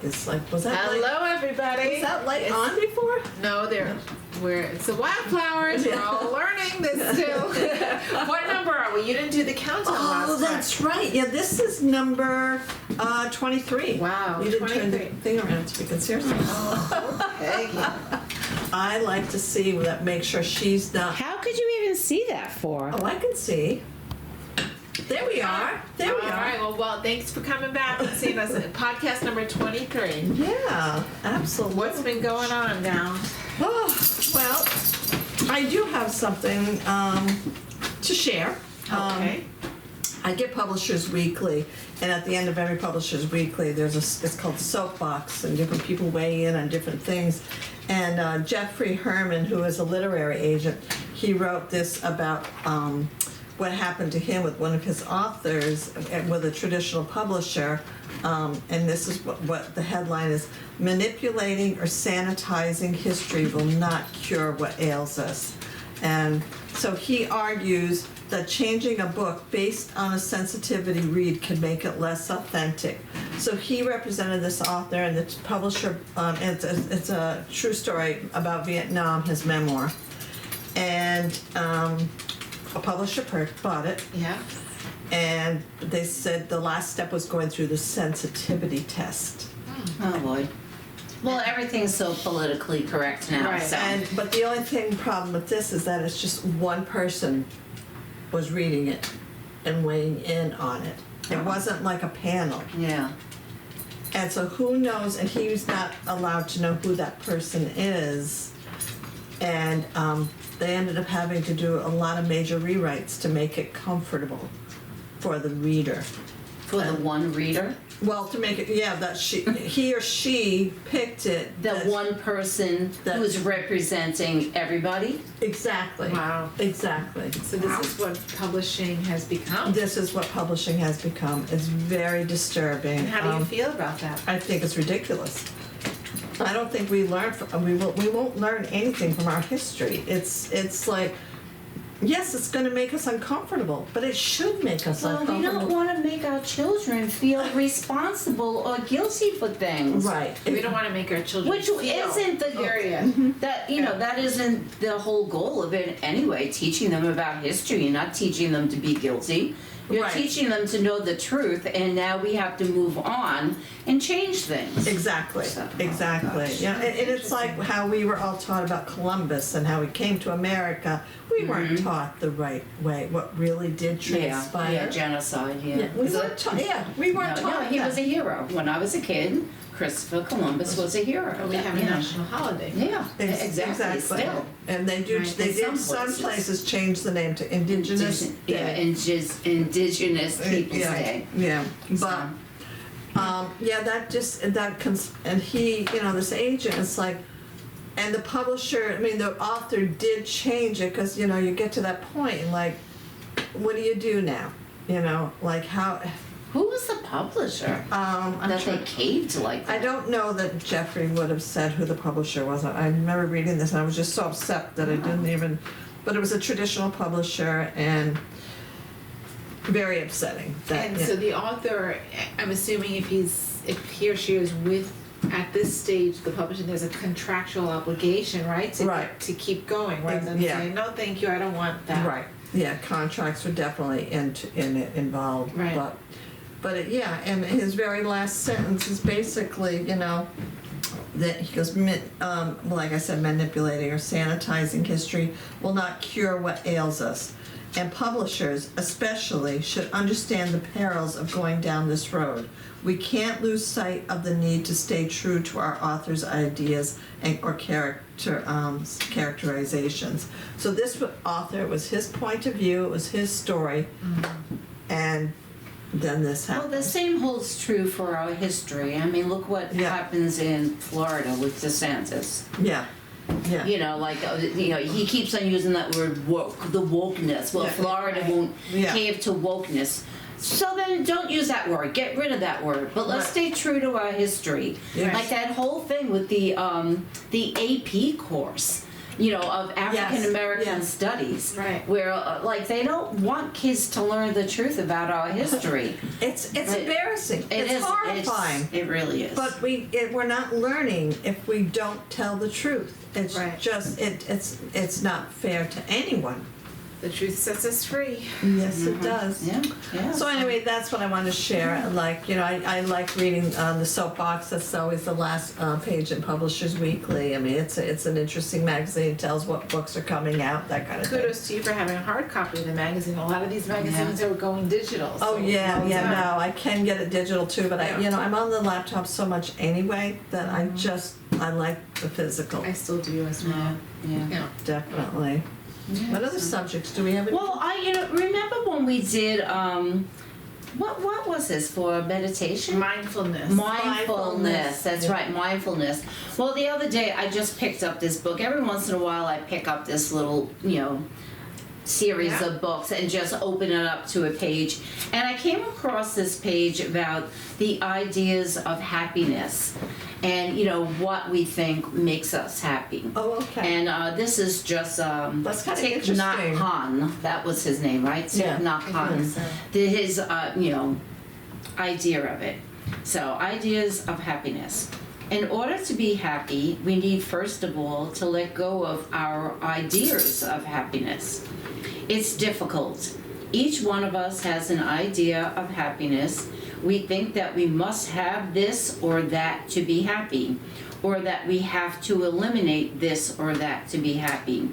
It's like, was that Hello, everybody. Was that light on before? No, it's the Wildflowers. We're all learning this still. What number are we? You didn't do the countdown last time. Oh, that's right. Yeah, this is number 23. Wow, You didn't turn the 23. thing around so we can see ourselves. Okay. I like to see that, make sure she's not. How could you even see that for? Oh, I can see. There we are. There we All are. right. Well, thanks for coming back and seeing us at podcast number 23. Yeah, absolutely. What's been going on now? Oh, well, I do have something to share. Okay. I get Publishers Weekly, and at the end of every Publishers Weekly, it's called Soapbox, and different people weigh in on different things. And Jeffrey Herman, who is a literary agent, he wrote this about what happened to him with one of his authors, with a traditional publisher. And this is what the headline is: manipulating or sanitizing history will not cure what ails us. And so he argues that changing a book based on a sensitivity read can make it less authentic. So he represented this author, and the publisher, it's a true story about Vietnam, his memoir. And a publisher bought it. Yeah. And they said the last step was going through the sensitivity test. Oh boy. Well, everything's so politically correct now. Right. So. But the only problem with this is that it's just one person was reading it and weighing in on it. It wasn't like a panel. Yeah. And so who knows, and he was not allowed to know who that person is. And they ended up having to do a lot of major rewrites to make it comfortable for the reader. For the one reader? Well, to make it, yeah, that he or she picked it. The one person who's representing everybody? Exactly. Wow. Exactly. So this is what publishing has become. This is what publishing has become. It's very disturbing. And how do you feel about that? I think it's ridiculous. I don't think we learn we won't learn anything from our history. It's like, yes, it's going to make us uncomfortable, but it should make us uncomfortable. Well, we don't want to make our children feel responsible or guilty for things. Right. We don't want to make our children Which feel. isn't the that that isn't the whole goal of it anyway. Teaching them about history, you're not teaching them to be guilty. You're Right. teaching them to know the truth, and now we have to move on and change things. Exactly. So, Exactly. gosh. Yeah, and it's like how we were all taught about Columbus and how he came to America. We weren't taught the right way. What really did transpire. Yeah, genocide. Yeah, We weren't taught. Yeah, we weren't No, taught. he that. was a hero. When I was a kid, Christopher Columbus was a hero. But we have a You know. national holiday. Yeah, Exactly. Still. And they do. Right. They In did some some places. places change the name to Indigenous Yeah, Day. Indigenous Peoples yeah, Day. Yeah, So, but yeah, and he, this agent, it's like, and the publisher. I mean, the author did change it because you get to that point and like, what do you do now? Like how. who was the publisher I'm that they trying- caved like that? I don't know that Jeffrey would have said who the publisher was. I remember reading this and I was just so upset that I didn't even. But it was a traditional publisher and very upsetting. And so the author, I'm assuming if he or she is with at this stage the publishing, there's a contractual obligation, right? Right. To keep going, rather than Yeah. saying no, thank you, I don't want that. Right. Yeah, contracts were definitely involved. Right. But and his very last sentence is basically, that he goes, like I said, manipulating or sanitizing history will not cure what ails us. And publishers, especially, should understand the perils of going down this road. We can't lose sight of the need to stay true to our author's ideas or characterizations. So this author, was his point of view, it was his story, and then this Well, happened. the same holds true for our history. I mean, look what Yeah. happens in Florida with DeSantis. Yeah. He keeps on using that word woke, the wokeness. Well, Yeah. Florida won't Yeah. cave to wokeness. So then don't use that word. Get rid of that word. But let's Right. stay true to our history. Yes. Like that whole thing with the AP course. of African American yes. studies, Right. where like they don't want kids to learn the truth about our history. It's embarrassing. It's horrifying. It really is. But we're not learning if we don't tell the truth. It's Right. just it's not fair to anyone. The truth sets us free. Yes, it does. yeah. So anyway, that's what I wanted to share. Like, I like reading the Soapbox. That's always the last page in Publishers Weekly. I mean, it's an interesting magazine. It tells what books are coming out, that kind of thing. Kudos to you for having a hard copy of the magazine. A lot of these magazines are going digital. Oh so yeah, well done. no, I can get it digital too, but Yeah. I'm on the laptop so much anyway that I like the physical. I still do as well. Yeah. Definitely. What other subjects do we have? Well, I remember when we did what was this for meditation? Mindfulness. Mindfulness. That's right, mindfulness. Well, the other day I just picked up this book. Every once in a while I pick up this little, series of books and just open it up to a page. And I came across this page about the ideas of happiness and, what we think makes us happy. Oh, okay. And this is just That's kind of Thich interesting. Nhat Hanh. That was his name, right? Yeah. Thich Nhat Hanh. so. His, idea of it. So, ideas of happiness. In order to be happy, we need first of all to let go of our ideas of happiness. It's difficult. Each one of us has an idea of happiness. We think that we must have this or that to be happy, or that we have to eliminate this or that to be happy.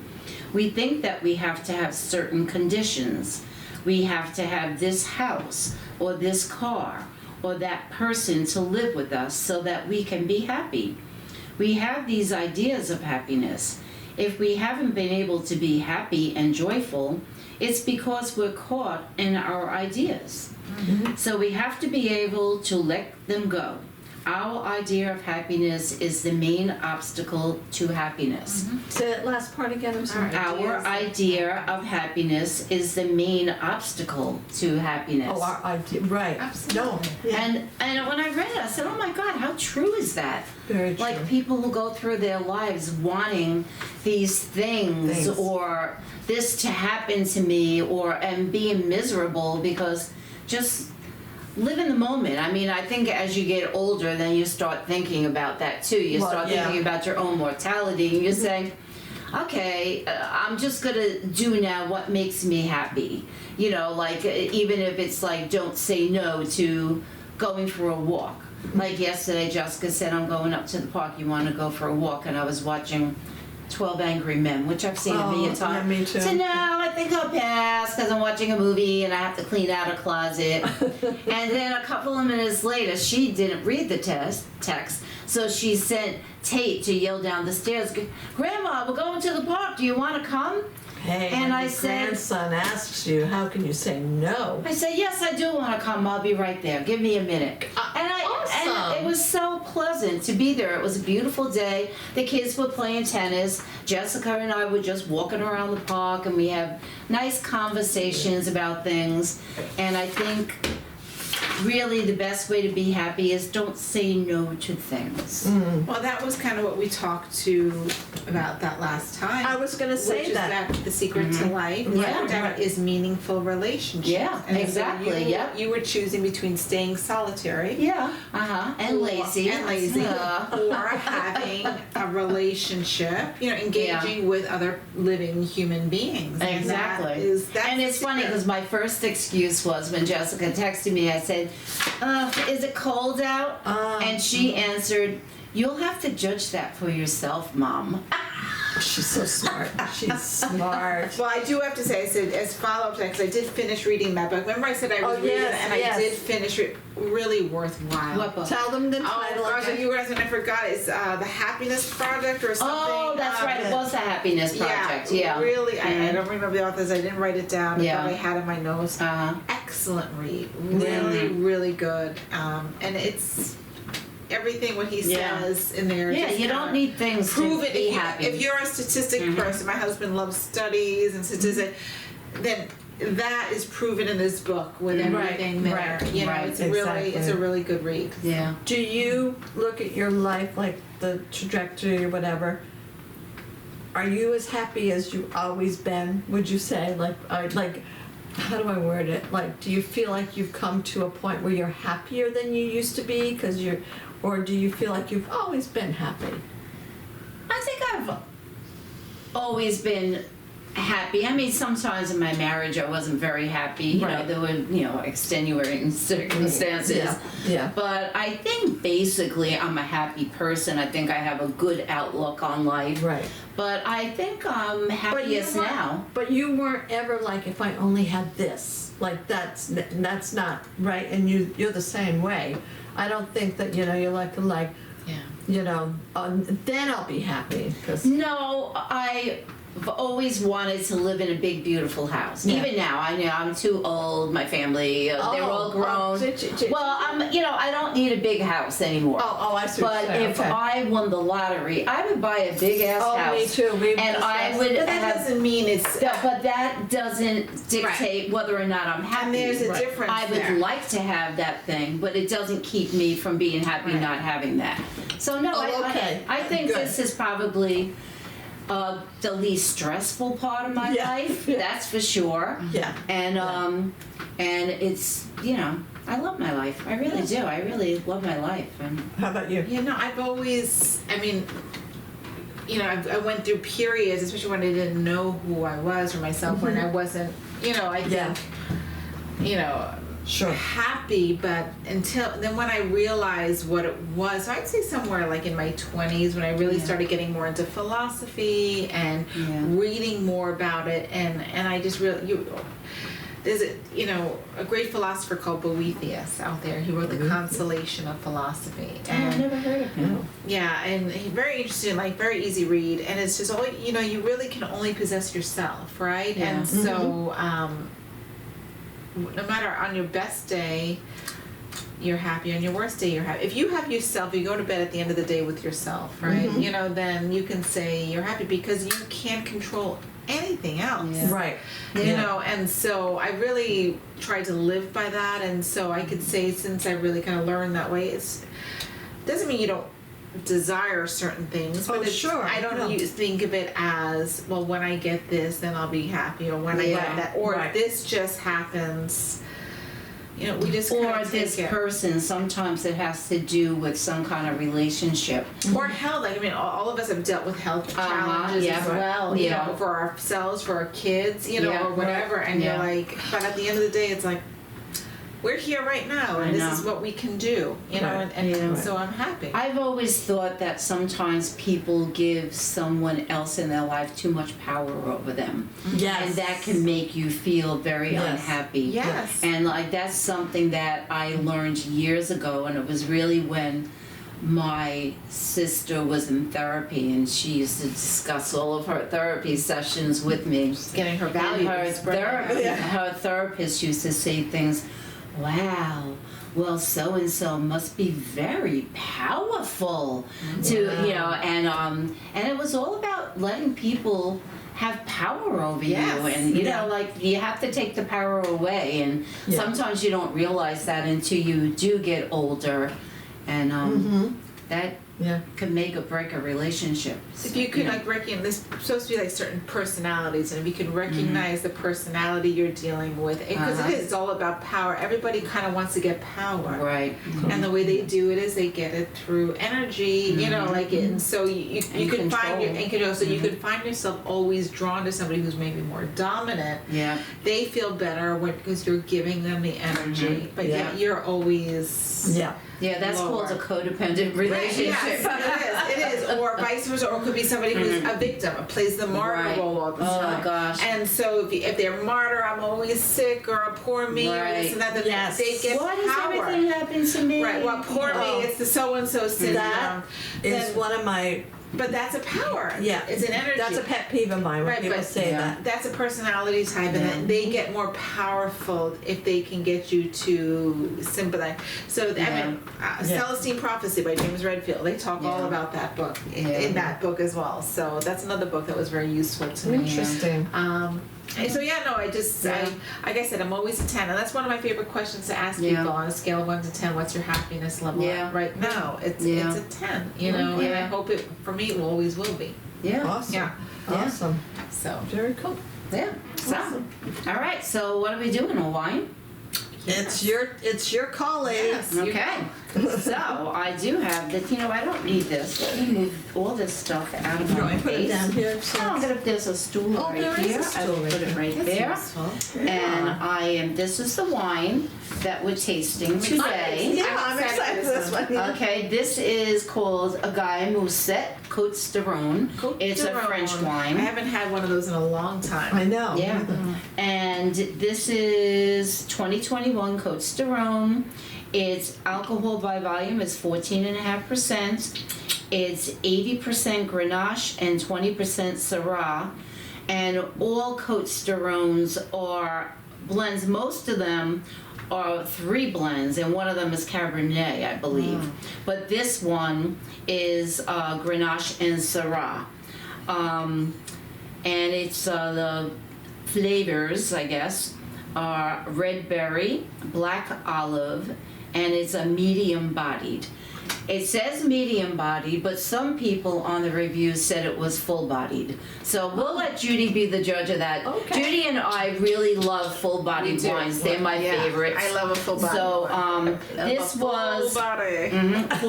We think that we have to have certain conditions. We have to have this house or this car or that person to live with us so that we can be happy. We have these ideas of happiness. If we haven't been able to be happy and joyful, it's because we're caught in our ideas. So we have to be able to let them go. Our idea of happiness is the main obstacle to happiness. Say that last part again, I'm sorry. Our idea of happiness is the main obstacle to happiness. Oh, our idea, right. Absolutely. No, yeah. And when I read it, I said, oh my God, how true is that? Very true. Like people who go through their lives wanting these things or this to happen to me and being miserable because just live in the moment. I mean, I think as you get older, then you start thinking about that too. You start thinking about your own mortality and you're saying, okay, I'm just gonna do now what makes me happy. Like even if it's like don't say no to going for a walk. Like yesterday, Jessica said, I'm going up to the park, you want to go for a walk? And I was watching 12 Angry Men, which I've seen a million times. Yeah, me too. So no, I think I'll pass because I'm watching a movie and I have to clean out a closet. And then a couple of minutes later, she didn't read the text, so she sent Tate to yell down the stairs, Grandma, we're going to the park, do you want to come? Hey, and when I your said, grandson asks you, how can you say no? I said, yes, I do want to come. I'll be right there. Give me a minute. And it was so pleasant to be there. It was a beautiful day. The kids were playing tennis. Jessica and I were just walking around the park, and we have nice conversations about things. And I think really the best way to be happy is don't say no to things. Well, that was kind of what we talked about that last time. I was going to say which that. is that the secret to life is meaningful relationships. Yeah, and exactly. So you were choosing between staying solitary. Yeah. And lazy. Or having a relationship, engaging with other living human beings. Exactly. And it's funny because my first excuse was when Jessica texted me, I said, is it cold out? And she answered, you'll have to judge that for yourself, Mom. She's so smart. She's smart. Well, I do have to say, I said, as follow-up to that, because I did finish reading that book. Remember I said I was reading it, and I did finish it. Really worthwhile. What book? Tell them the title. Oh, gosh, if you guys, and I forgot, it's The Happiness Project or something. Oh, that's right. It was The Happiness Project. Yeah. Really, I don't remember the authors. I didn't write it down. Yeah. But I had it in my notes. Excellent read. Really, really good. And it's everything what he says in there. Yeah, you don't need things prove to it be if happy. If you're a statistic person, my husband loves studies and statistics, then that is proven in this book with everything there. Right, It's a really good read. Yeah. Do you look at your life like the trajectory or whatever are you as happy as you've always been? Would you say, like, how do I word it? Like, do you feel like you've come to a point where you're happier than you used to be? Or do you feel like you've always been happy? I think I've always been happy. I mean, sometimes in my marriage I wasn't very happy. You know, Right. there were, extenuating circumstances. Yeah. But I think basically I'm a happy person. I think I have a good outlook on life. Right. But I think I'm happiest now. But you weren't ever like, if I only had this. Like, that's not right. And you're the same way. I don't think that, you're like, Yeah. then I'll be happy. 'Cause No, I've always wanted to live in a big, beautiful house. Yeah. Even now, I know I'm too old. My family, they're all grown. Well, I don't need a big house anymore. I see what But you're saying. if Okay. I won the lottery, I would buy a big ass house. Me too. And I would But that have. doesn't mean it's. But that doesn't dictate whether or not I'm happy. And there's a Right. difference I would there. like to have that thing, but it doesn't keep me from being happy Right. not having that. So no, okay. I think Good. this is probably the least stressful part of my Yeah. life. That's for sure. Yeah. And it's I love my life. I really do. I really love my life. And How about you? I've always, I went through periods, especially when I didn't know who I was or myself, when I wasn't, I think, Sure. happy, but then when I realized what it was, so I'd say somewhere like in my 20s when I really started getting more into philosophy and reading more about it, and I just really, there's a great philosopher called Boethius out there. He wrote The Consolation of Philosophy. I've never heard of him. Yeah, and very interesting, like very easy read, and it's just all you really can only possess yourself, right? Yeah. And so no matter on your best day, you're happy. On your worst day, you're happy. If you have yourself, you go to bed at the end of the day with yourself, right? Then you can say you're happy because you can't control anything else. Yeah. Right. And so I really tried to live by that, and so I could say since I really kind of learned that way, doesn't mean you don't desire certain things, but sure. I don't think of it as, well, when I get this, then I'll be happy, or when I get that, or if this just happens, we just Or kind of this take it. person, sometimes it has to do with some kind of relationship. Or health, all of us have dealt with health challenges yeah, as well, yeah. for ourselves, for our kids, Yeah, or whatever, and yeah. you're like, but at the end of the day, it's like, we're here right now, and this is what we can do, Right. and so I'm happy. I've always thought that sometimes people give someone else in their life too much power over them. Yes. And that can make you feel very Yes. unhappy. Yes. And that's something that I learned years ago, and it was really when my sister was in therapy, and she used to discuss all of her therapy sessions with me. Getting her value. And her therapist used to say things, wow, well, so-and-so must be very powerful to, and it was all about letting people have power over you, and you have to take the power away, and sometimes you don't realize that until you do get older, and that can make or break a relationship. If you could recognize, there's supposed to be certain personalities, and if you can recognize the personality you're dealing with, because it's all about power. Everybody kind of wants to get power, Right. and the way they do it is they get it through energy, and so you can find you could find yourself always drawn to somebody who's maybe more dominant. Yeah. They feel better because you're giving them the energy, but yet you're always Yeah, that's lower. called a codependent relationship. Yes, it is, or vice versa, or it could be somebody who's a victim, plays the martyr Right. role all the time. Oh, gosh. And so if they're martyr, I'm always sick, or a poor me, or this and that, then Yes. they get Why does power. everything happen to me? Right, well, poor me, it's the so-and-so syndrome. That is Then- one of my, But that's a power. It's an energy. That's a pet peeve of mine when Right, people but say that. that's a personality type, and then they get more powerful if they can get you to sympathize. So, Celestine Prophecy by James Redfield, they talk all about that book in that book as well. So that's another book that was very useful to me. Interesting. And so like I said, I'm always a 10, and that's one of my favorite questions to ask people on a scale of 1 to 10. What's your happiness level Yeah. right now? It's a 10, and I hope it for me it always will be. Yeah. Awesome. Yeah. Awesome. So Very cool. Yeah. So, Awesome. all right. So what are we doing? A wine? It's your call, lady. Yes. You Okay. So I do have the. I don't need this. Let me move all this stuff out of You my want me to put it face. down here? So Oh, I'm gonna. There's a stool Oh, right there is a here. I stool will right put it right That's there. useful. And I am. This is the wine that we're tasting today. yeah, I'm excited for this one. Yeah. Okay, this is called a Mousett, Cotes de Rhone. It's a French wine. I haven't had one of those in a long time. I know. Yeah. And this is 2021 Cotes de Rhone. Its alcohol by volume is 14.5%. It's 80% Grenache and 20% Syrah. And all Cotes de Rhones are blends. Most of them are 3 blends, and one of them is Cabernet, I believe. But this one is Grenache and Syrah. And it's the flavors, I guess, are red berry, black olive, and it's a medium bodied. It says medium bodied, but some people on the reviews said it was full bodied. So we'll let Judy be the judge of that. Okay. Judy and I really love full bodied Me too. wines. They're my Yeah, favorites. I love a full body. So this was body.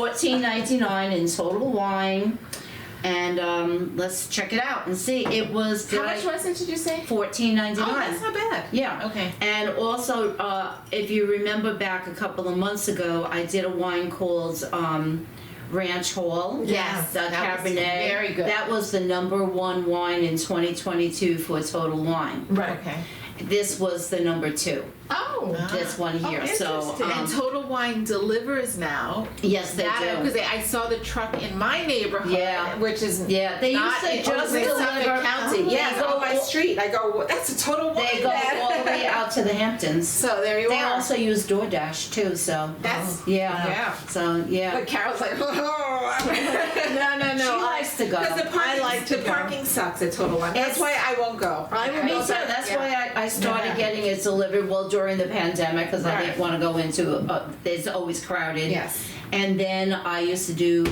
$14.99 in total wine. And let's check it out and see. It was How much was it? Did you say? $14.99. Oh, that's not bad. Yeah. Okay. And also, if you remember back a couple of months ago, I did a wine called Ranch Hall. Yes, The that was Cabernet. very good. That was the #1 wine in 2022 for Total Wine. Right. Okay. This was the #2. Oh. This one here. So, interesting. And Total Wine delivers now. yes, they do. Because I saw the truck in my neighborhood, Yeah. which is Yeah, they not used to in just Suffolk deliver. County. They Yeah, go on my all- street. I go, "Well, that's a Total Wine. They go man." all the way out to the Hamptons. So there you They are. also use DoorDash too. So That's yeah. yeah. So yeah. But Carol's like, oh. No. She likes to go. Because the parking, like to the go. parking sucks at Total Wine. That's It's- why I won't go. I will Me go too. back. That's Yeah. why I started Yeah. getting it delivered. Well, during the pandemic, because I Right. didn't want to go into. There's always crowded. Yes. And then I used to do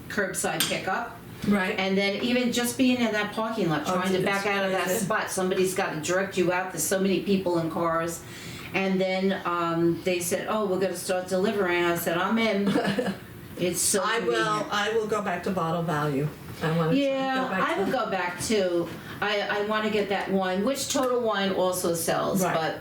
curbside pickup. Right. And then even just being in that parking lot, Oh, trying to dude, back that's out of that crazy. spot, somebody's got to direct you out. There's so many people in cars. And then they said, "Oh, we're going to start delivering." I said, "I'm in." It's so I convenient. will go back to bottle value. I want to Yeah, go back I would go back too. I want to get that wine, which Total Wine also sells, Right.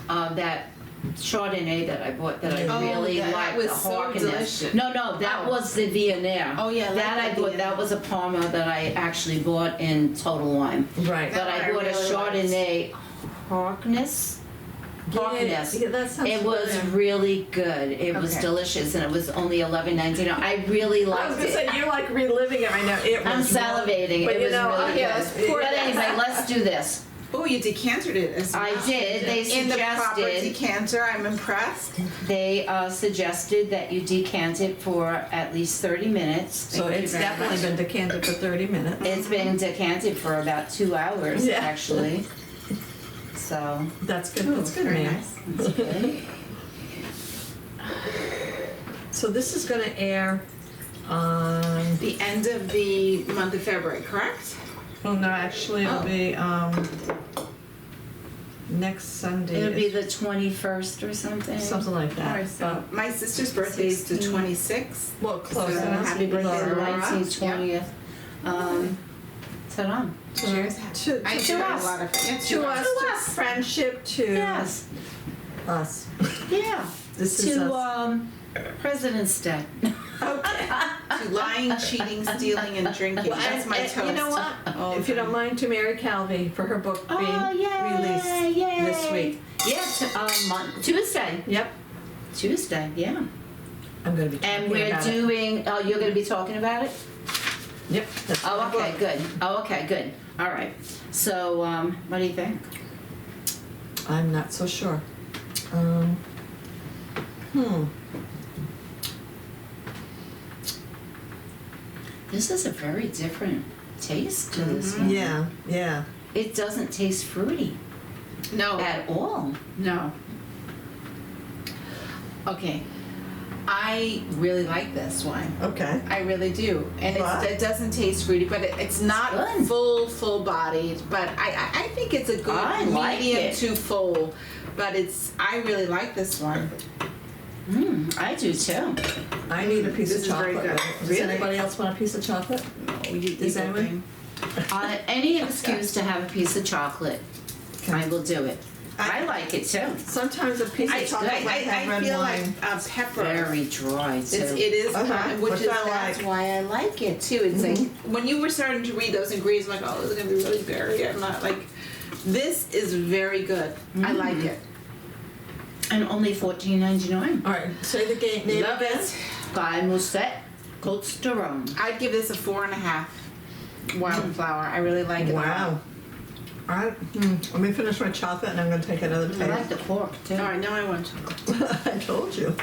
but that Chardonnay that I bought that I Oh, really that liked, was the so Harkness. delicious. No, that Oh. was the Viognier. Oh, yeah, I like that I that bought. Viognier. That was a Parma that I actually bought in Total Wine. Right. But That I one I bought a really liked. Harkness. Harkness. Yeah, that sounds It was familiar. really good. It was Okay. delicious, and it was only $11.99. I really I was liked gonna it. say you're like reliving it right now. It I'm was salivating. But It you was know, really okay, good. let's pour But this anyway, out. let's do this. Oh, you decanted it as I well. did. They In the proper suggested decanter. I'm impressed. they suggested that you decant it for at least 30 minutes. So Thank you it's very definitely much. been decanted for 30 minutes. It's been decanted for about 2 hours, Yeah. actually. So That's good. That's good, Very man. nice. that's good. So this is going to air on. The end of the month of February, correct? Oh no, actually it'll Oh. be next Sunday. It'll be the 21st or something. something like that. Alright, so my sister's birthday is the 16. 26th. Well, close So enough. happy birthday, Or Laura. 19th, 20th. Ta-da. Cheers. To I to do us. a lot of yeah, to us, To to us. friendship, to Yes. us. Yeah. This is To us. President's Day. To lying, cheating, stealing, and drinking. That's my toast. You know what? All If you the don't mind, to Mary Calvi for her book being Oh, yay, released yay. this week. Yeah, Tuesday. Yep, Tuesday, yeah. I'm going to be And talking we're about it. doing, oh, you're going to be talking about it? Yep. That's Oh, my okay, book. good. Oh, okay, good. All right. So, what do you think? I'm not so sure. This is a very different taste to this one. Yeah. It doesn't taste fruity No, at all. no. Okay. I really like this one. Okay. I really do, and Wow. it doesn't taste fruity, but it's not good. full bodied. But I think it's a good I like medium it. to full. But I really like this one. I do too. I need a piece This of is very chocolate. good. Does Really? anybody else want a piece of chocolate? Oh, you Does anyone? Any excuse to have a piece of chocolate, I will do it. I like it too. Sometimes a piece of chocolate might have red feel wine. like pepper. Very dry too. It is, Uh-huh. which Which is I that's like. why I like it too. It's like when you were starting to read those ingredients, I'm like, oh, this is gonna be really berry. I'm not like. This is very good. I like it. And only $14.99. All right, say the name Love again. it. By Mousett, Cotes de Rhone. I'd give this a 4.5. Wildflower. I really like it. Wow. All right, let me finish my chocolate and I'm going to take another I taste. like the pork too. All right, now I want chocolate. I told you.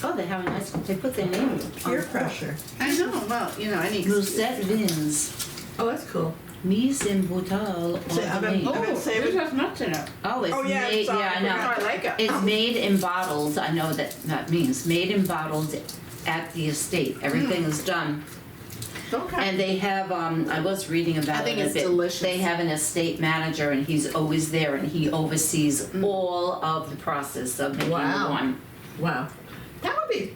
Oh, they have a nice. They put their name. Peer pressure. I know. Well, I need. Mousett vins. Oh, that's cool. Mise en bouteille. See, I've been- Oh, I've been saving- this has nuts in it. Oh, it's Oh, yeah, made. sorry, Yeah, I know. I like it. It's made and bottled. I know that means made and bottled at the estate. Everything is done. Okay. And they have, I was reading about I think it a it's bit. delicious. They have an estate manager and he's always there and he oversees all of the process of making Wow. the wine. Wow. That would be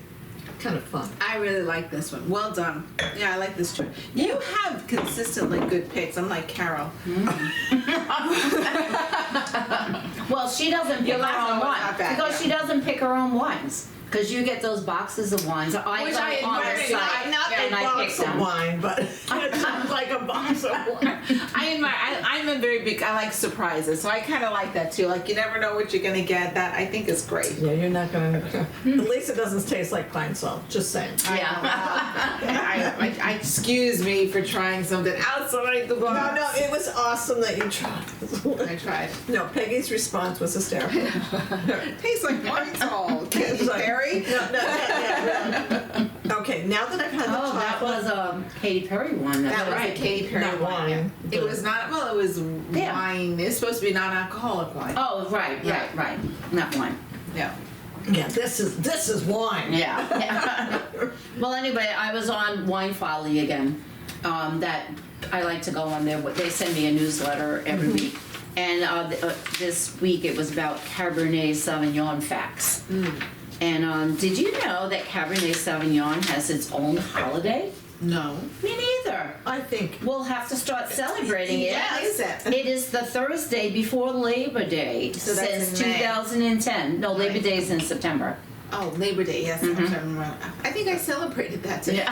kind of fun. I really like this one. Well done. Yeah, I like this too. You have consistently good picks. I'm like Carol. Well, she doesn't pick Your her last own one was wine not bad, because yeah. she doesn't pick her own wines. Because you get those boxes of wines. I Which go I on the admire. site Not and a I pick box of them. wine, but it sounds like a box of wine. I admire. I'm a very big. I like surprises, so I kind of like that too. Like you never know what you're gonna get. That I think is great. Yeah, you're not going to. At least it doesn't taste like pine salt. Just saying. Yeah. I excuse me for trying something outside the No, box. no, it was awesome that you tried. I tried. No, Peggy's response was hysterical. Tastes like pine salt. It's like- Perry. Yeah. Okay, now that I've had the Oh, that chocolate, was a Katy Perry one. That's That was right. a Katy Perry Not wine. wine. It was not. Well, it was Yeah. wine. It's supposed to be non-alcoholic wine. Oh, right. Not wine. Yeah. yeah, this is wine. Yeah. Well, anyway, I was on Wine Folly again. That I like to go on there. They send me a newsletter every week. And this week it was about Cabernet Sauvignon facts. And did you know that Cabernet Sauvignon has its own holiday? No. Me neither. I think. We'll have to start celebrating it. What is it? It is the Thursday before Labor Day So that's since in May. 2010. No, Labor Right. Day is in September. Oh, Labor Day. Yes. I'm trying to remember. I think I celebrated that today.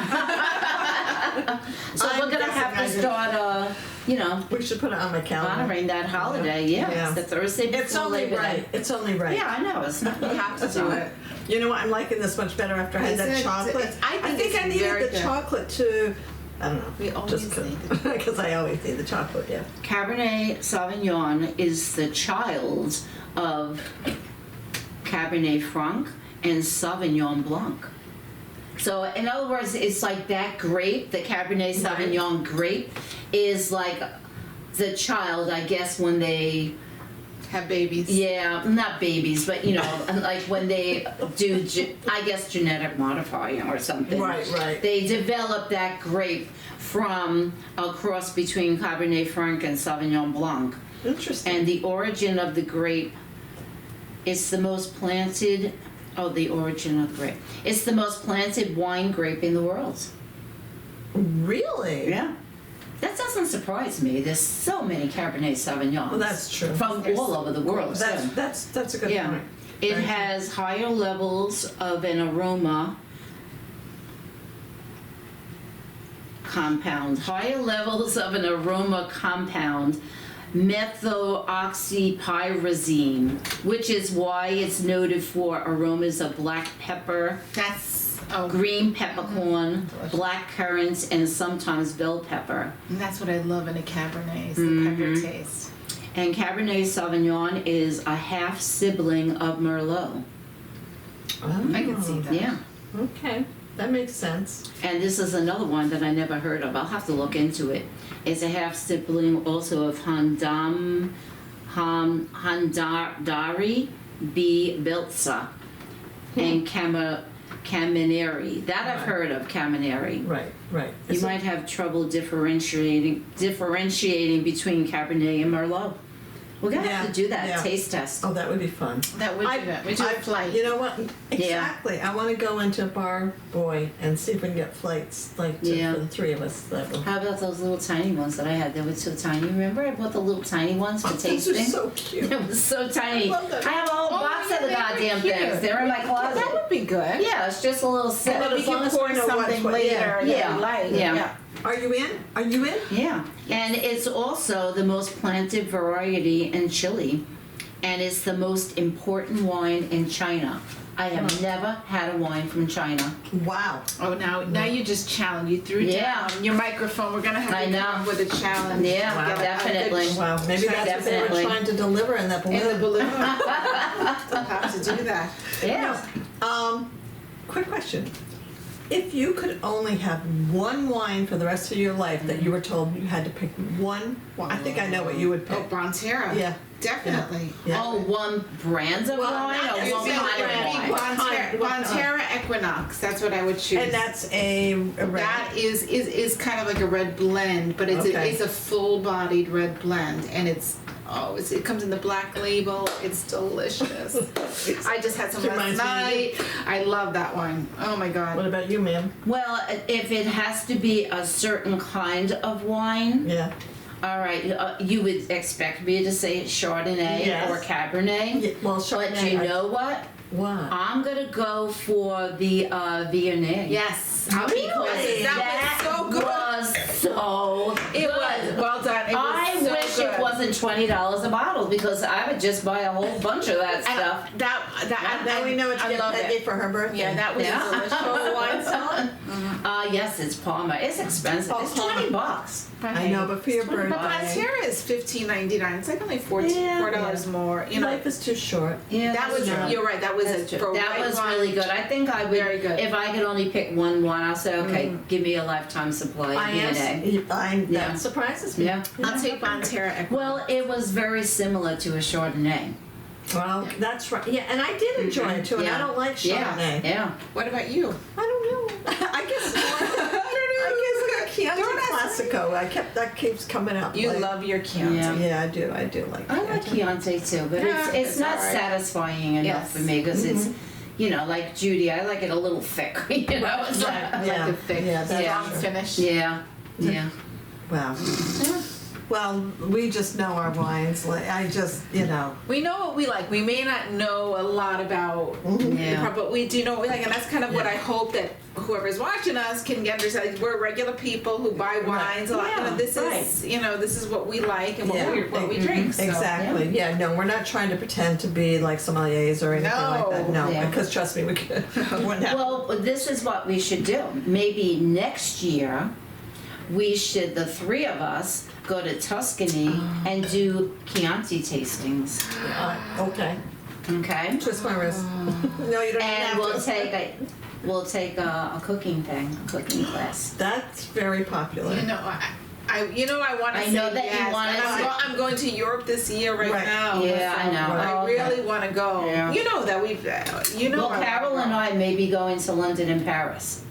So I'm we're gonna have to guessing start, We should put it on my calendar. honoring that holiday. Yeah, Yeah. it's the Thursday before It's only Labor right. Day. It's only right. Yeah, I know. It's not. You have to do it. You know what? I'm liking this much better after I had that It's- chocolate. I think it's I needed very the good. chocolate too. I don't know. We always just need because I always need the chocolate. Yeah. Cabernet Sauvignon is the child of Cabernet Franc and Sauvignon Blanc. So, in other words, it's like that grape, the Cabernet Sauvignon grape, is like the child, I guess, when they, Have babies. yeah, not babies, but like when they do, I guess, genetic modifying or something. Right. Right. They develop that grape from a cross between Cabernet Franc and Sauvignon Blanc. Interesting. And the origin of the grape, it's the most planted, the origin of the grape. It's the most planted wine grape in the world. Really? Yeah. That doesn't surprise me. There's so many Cabernet Sauvignons. Well, that's true. From all over the world. That's a good Yeah. point. It Very has higher levels of an aroma compound, methoxypyrazine, which is why it's noted for aromas of black pepper, green peppercorn, black currants, and sometimes bell pepper. And that's what I love in a Cabernet, is the pepper taste. And Cabernet Sauvignon is a half sibling of Merlot. Oh, I can see that. Yeah. Okay, that makes sense. And this is another one that I never heard of. I'll have to look into it. It's a half sibling also of Handari B. Biltza. and Camineri. That I've Right. heard of, Camineri. Right. You might have trouble differentiating between Cabernet and Merlot. We're gonna have to do that taste test. Oh, that would be fun. That would be good. We do a flight. You know what? Exactly. I want to go into Bar Boy and see if we can get flights, like for the three of us. That will. How about those little tiny ones that I had? They were so tiny. Remember I bought the little tiny ones for tasting? Those are so cute. It was so tiny. I love them. I have a whole box of the goddamn cute. things. They're in my closet. That would be good. Yeah, it's just a little set. And then we as long can as we pour know something what- later that Yeah. we like. Yeah. Are you in? Are you in? Yeah, and it's also the most planted variety in Chile, and it's the most important wine in China. I have never had a wine from China. Wow. Oh, now you just challenge. You threw Yeah. down your microphone. We're gonna have I to know. come up with a challenge. Yeah, to get a definitely. good Wow. Maybe that's what they were Definitely. trying to deliver in that balloon. in the balloon. We'll have to do that. Yeah. Quick question. If you could only have one wine for the rest of your life that you were told you had to pick one, I think I know what you would Oh, pick. Banter. Yeah. Definitely. Yeah. Oh, one brand of Well, wine not or one necessarily kind of brand. wine? Banter Equinox. That's what I would choose. And that's a red. That is kind of like a red blend, but it's Okay. it's a full-bodied red blend, and it comes in the black label. It's delicious. I just had some Reminds last me of night. I love that wine. Oh my What god. about you, ma'am? Well, if it has to be a certain kind of wine, Yeah. all right, you would expect me to say Chardonnay Yes. or Cabernet. Yeah, well, But Chardonnay. you know what? What? I'm gonna go for the Viognier. Yes. Because That was so good. was so It good. was well done. It was I so wish good. it wasn't $20 a bottle because I would just buy a whole bunch of that stuff. Now we know what to I get love Peggy it. for her birthday. Yeah, that was Yeah. delicious. For a wine cellar? Yes, it's Palmer. It's expensive. Oh, It's Palmer. $20. I know, but for your birthday. But Banter is $15.99. It's like only $4 more. You know, Life is too short. Yeah, that was. true. You're right. That was That's a true. That white was wine. really good. I think I would, Very good. if I could only pick one, I'll say, okay, give me a lifetime supply of DNA. Yeah. That surprises me. Yeah. I'll take Banter. Well, it was very similar to a Chardonnay. Well, that's right. Yeah, and I did enjoy it too, and I don't like Chardonnay. Yeah. What about you? I don't know. I guess I guess Chianti Don't ask Classico. That keeps coming up. You like- love your Chianti. Yeah. Yeah, I do like. I like Chianti too, but Yeah, it's it's not all right. satisfying enough Yes. for me because it's, like Judy, I like it a little thick. You know, it's Right. I Yeah. like the thick, Yeah, that's strong true. finish. Yeah. Yeah. Wow. Well, we just know our wines. Like I just, We know what we like. We may not know a lot about, Yeah. but we do know what we like, and that's kind of what Yeah. I hope that whoever's watching us can understand. Like, we're regular people who buy wines a lot. Yeah, This right. is, this is what we like and Yeah. what we drink. So. Exactly. Yeah. No, we're not trying to pretend to be like sommeliers or anything like that. No, Yeah. because trust me, we could. Wouldn't have. Well, this is what we should do. Maybe next year, the three of us, go to Tuscany and do Chianti tastings. Okay. Okay? Twist my wrist. No, you don't And even have to. we'll take a cooking class. That's very popular. I want to I say know that you yes. wanna And say- I'm going to Europe this year right Right. now. Yeah, I know. Right. I Oh, okay. really want to go. Yeah. You know that we've, Well, Carol and I may be going to London and Paris.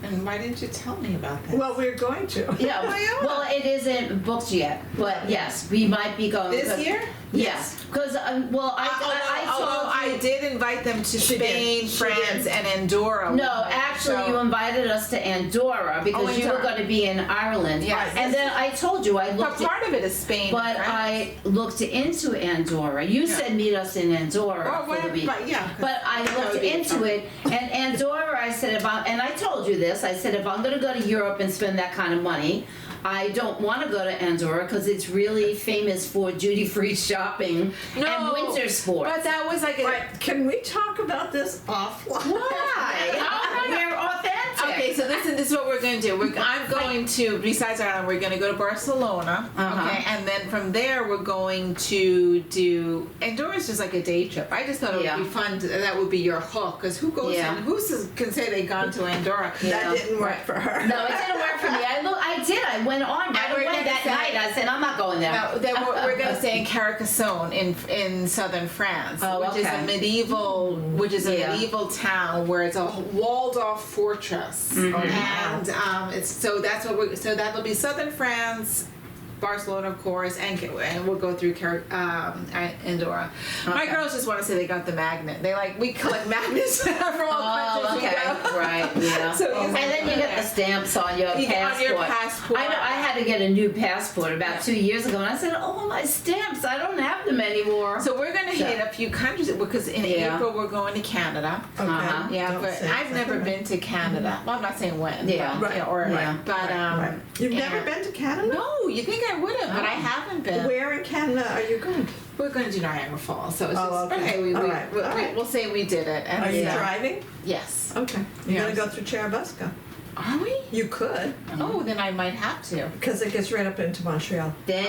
And why didn't you tell me about that? Well, we're going to. Yeah. Oh, yeah. Well, it isn't booked yet, but yes, we might be going. This because- year? Yes, because Although I did invite them to She did. Spain, She France, did. and Andorra. No, actually, you invited us to Andorra because you were Andorra. going to be in Ireland. Yes. And then I told you I But looked. part of it is Spain. But and France. I looked into Andorra. You Yeah. said meet us in Andorra Or for whatever, the week. but yeah. But I That looked would be into fun. it, and Andorra, I said, and I told you this, I said, if I'm going to go to Europe and spend that kind of money, I don't want to go to Andorra because it's really famous for duty-free shopping and winter sports. But that was like a. Right. Can we talk about this offline? Why? We're authentic. Okay, so this is what we're going to do. I'm going to, besides Ireland, we're going to go to Barcelona. Okay, and then from there we're going to do. Andorra's just like a day trip. I just thought it would be fun. That would be your hook, because who goes in? Who can say they've gone to Andorra? That didn't work for her. No, it didn't work for me. I did. I went on. I went that night. I said, I'm not going there. No, then we're going to stay in Carcassonne in southern France, which is a medieval town where it's a walled-off fortress, and so that'll be southern France, Barcelona, of course, and we'll go through Andorra. My girls just want to say they got the magnet. We collect magnets from all countries. Right, yeah. So and then you get the stamps on your passport. On your passport. I had to get a new passport about 2 years ago, and I said, "Oh, my stamps! I don't have them anymore." So we're going to hit a few countries because in April we're going to Canada. Okay. Yeah, but I've never been to Canada. Well, I'm not saying when. Yeah. But You've never been to Canada? No, you think I would have, but I haven't been. Where in Canada are you going? We're going to do Niagara Falls, so it's okay. We'll say we did it. And Are you driving? Yes. Okay. You're going to go through Cherubusco. Are we? You could. Oh, then I might have to. Because it gets right up into Montreal. Then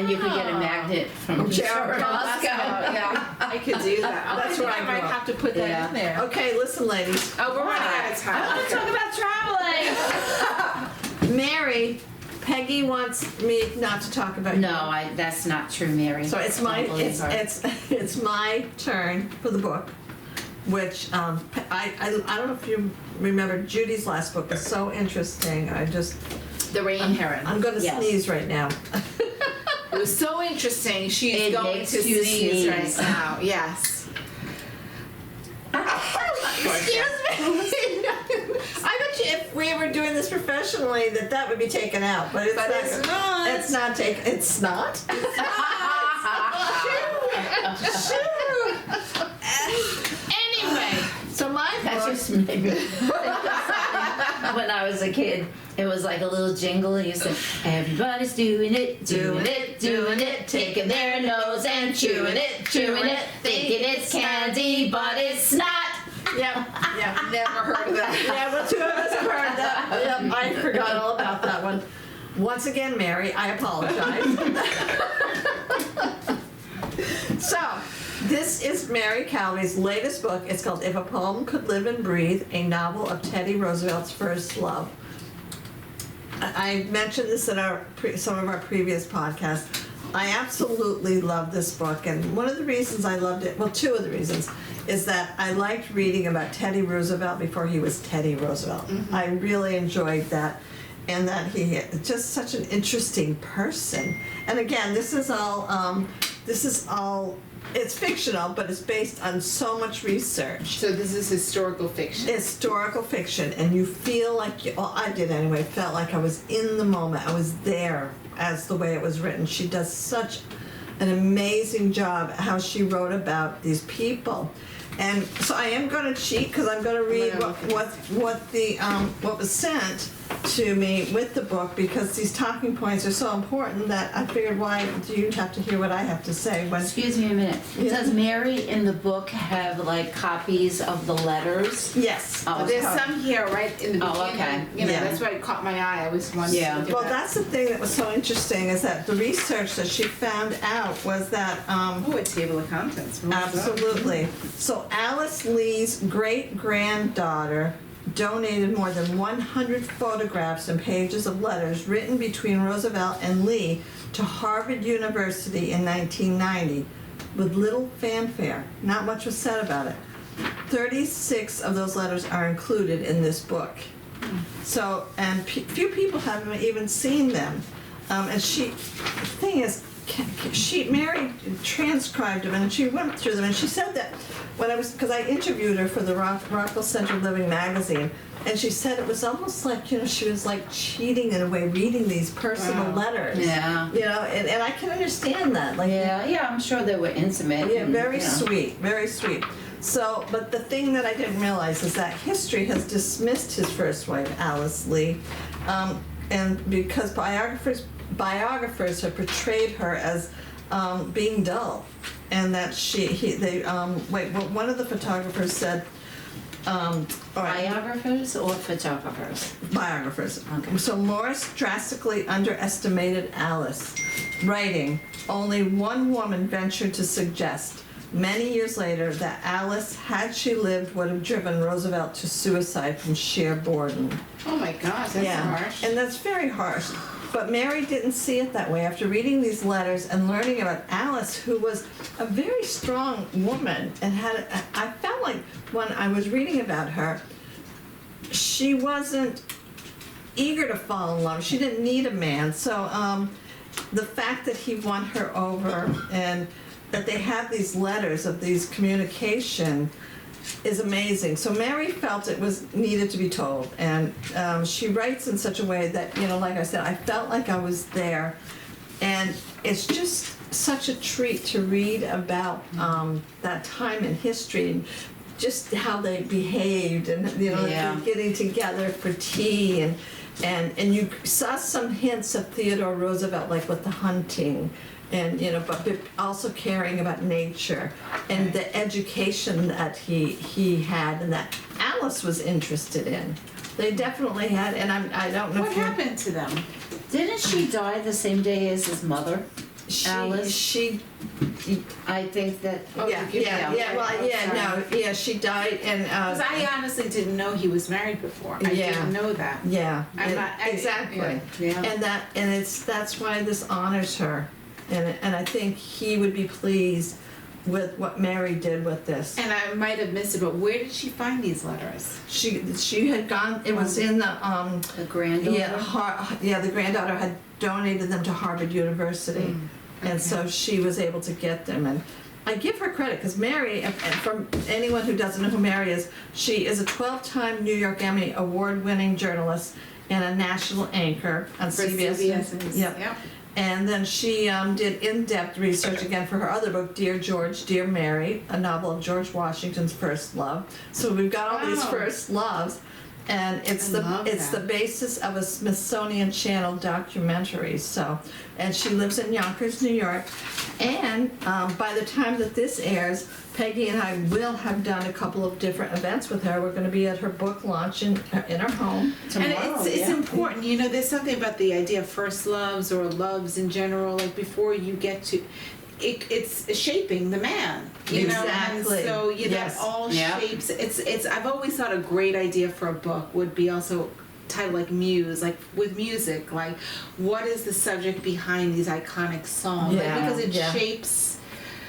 you could get a magnet from Cherubusco. Yeah, I could do that. That's where I might have to put that in there. Okay, listen, ladies. Oh, we're running out of time. I want to talk about traveling. Mary, Peggy wants me not to talk about you. No, that's not true, Mary. So it's my it's my turn for the book, which I don't know if you remember Judy's last book is so interesting. The Rain Heron. I'm going to sneeze right now. It was so interesting. She's going to sneeze right now. Yes. Excuse me. I bet you if we were doing this professionally that would be taken out, but it's not. It's not taken. It's not. Anyway, so my That book. just made me. When I was a kid, it was like a little jingle, and you said, "Everybody's doing it, taking their nose and chewing it, thinking it's candy, but it's not." Yep, Never heard of that. yeah, well, two of us have heard that. Yep, I forgot all about that one. Once again, Mary, I apologize. So, this is Mary Calvi's latest book. It's called If a Poem Could Live and Breathe, a novel of Teddy Roosevelt's first love. I mentioned this in some of our previous podcasts. I absolutely love this book, and one of the reasons I loved it, well, two of the reasons, is that I liked reading about Teddy Roosevelt before he was Teddy Roosevelt. Mm-hmm. I really enjoyed that, and that he just such an interesting person. And again, this is all it's fictional, but it's based on so much research. So this is historical fiction. Historical fiction, and you feel like I did anyway. Felt like I was in the moment. I was there as the way it was written. She does such an amazing job how she wrote about these people. And so I am going to cheat because I'm going to read what was sent to me with the book, because these talking points are so important that I figured, why do you have to hear what I have to say? Excuse me a minute. Yeah. Does Mary in the book have like copies of the letters? Yes. Oh, There's some here right in the beginning. Oh, okay. That's why it caught my eye. I was wondering. Yeah. Well, that's the thing that was so interesting, is that the research that she found out was that a table of contents. absolutely. So Alice Lee's great-granddaughter donated more than 100 photographs and pages of letters written between Roosevelt and Lee to Harvard University in 1990 with little fanfare. Not much was said about it. 36 of those letters are included in this book. So, and few people haven't even seen them. And the thing is, Mary transcribed them, and she went through them, and she said that because I interviewed her for the Rockville Center Living magazine, and she said it was almost like, she was like cheating in a way, reading these personal letters. Yeah. And I can understand that. Like, Yeah, I'm sure they were intimate. yeah, and, very sweet, very sweet. So, but the thing that I didn't realize is that history has dismissed his first wife, Alice Lee, and because biographers have portrayed her as being dull, and that one of the photographers said All right. Biographers or photographers? Biographers. Okay. So Morris drastically underestimated Alice, writing, "Only one woman ventured to suggest, many years later, that Alice, had she lived, would have driven Roosevelt to suicide from sheer boredom." Oh my gosh, that's harsh. And that's very harsh. But Mary didn't see it that way. After reading these letters and learning about Alice, who was a very strong woman and I felt like when I was reading about her, she wasn't eager to fall in love. She didn't need a man. So the fact that he won her over and that they have these letters of these communication is amazing. So Mary felt it was needed to be told, and she writes in such a way that, like I said, I felt like I was there, and it's just such a treat to read about that time in history and just how they behaved, and getting together for tea, and you saw some hints of Theodore Roosevelt, like with the hunting. And but also caring about nature and the education that he had and that Alice was interested in. They definitely had, and I don't know What if you- happened to them? Didn't she die the same day as his mother? Alice? She I think that. she died and Because I honestly didn't know he was married before. I Yeah. didn't know that. exactly. Yeah. And that's why this honors her, and I think he would be pleased with what Mary did with this. And I might have missed it, but where did she find these letters? She had gone. It was in the The granddaughter? the granddaughter had donated them to Harvard University, and so she was able to get them. And I give her credit because Mary, and from anyone who doesn't know who Mary is, she is a 12-time New York Emmy award-winning journalist and a national anchor on For CBS. Yep. And then she did in-depth research again for her other book, Dear George, Dear Mary, a novel of George Washington's first love. So we've got all these Wow. first loves, and it's the basis of a Smithsonian Channel documentary. So, and she lives in Yonkers, New York. And by the time that this airs, Peggy and I will have done a couple of different events with her. We're going to be at her book launch in her home tomorrow. And it's important, there's something about the idea of first loves or loves in general, like before you get to, it's shaping the man, Exactly. and so Yes. that all shapes, it's, I've always thought a great idea for a book would be also titled like Muse, like with music, like what is the subject behind these iconic songs, because it shapes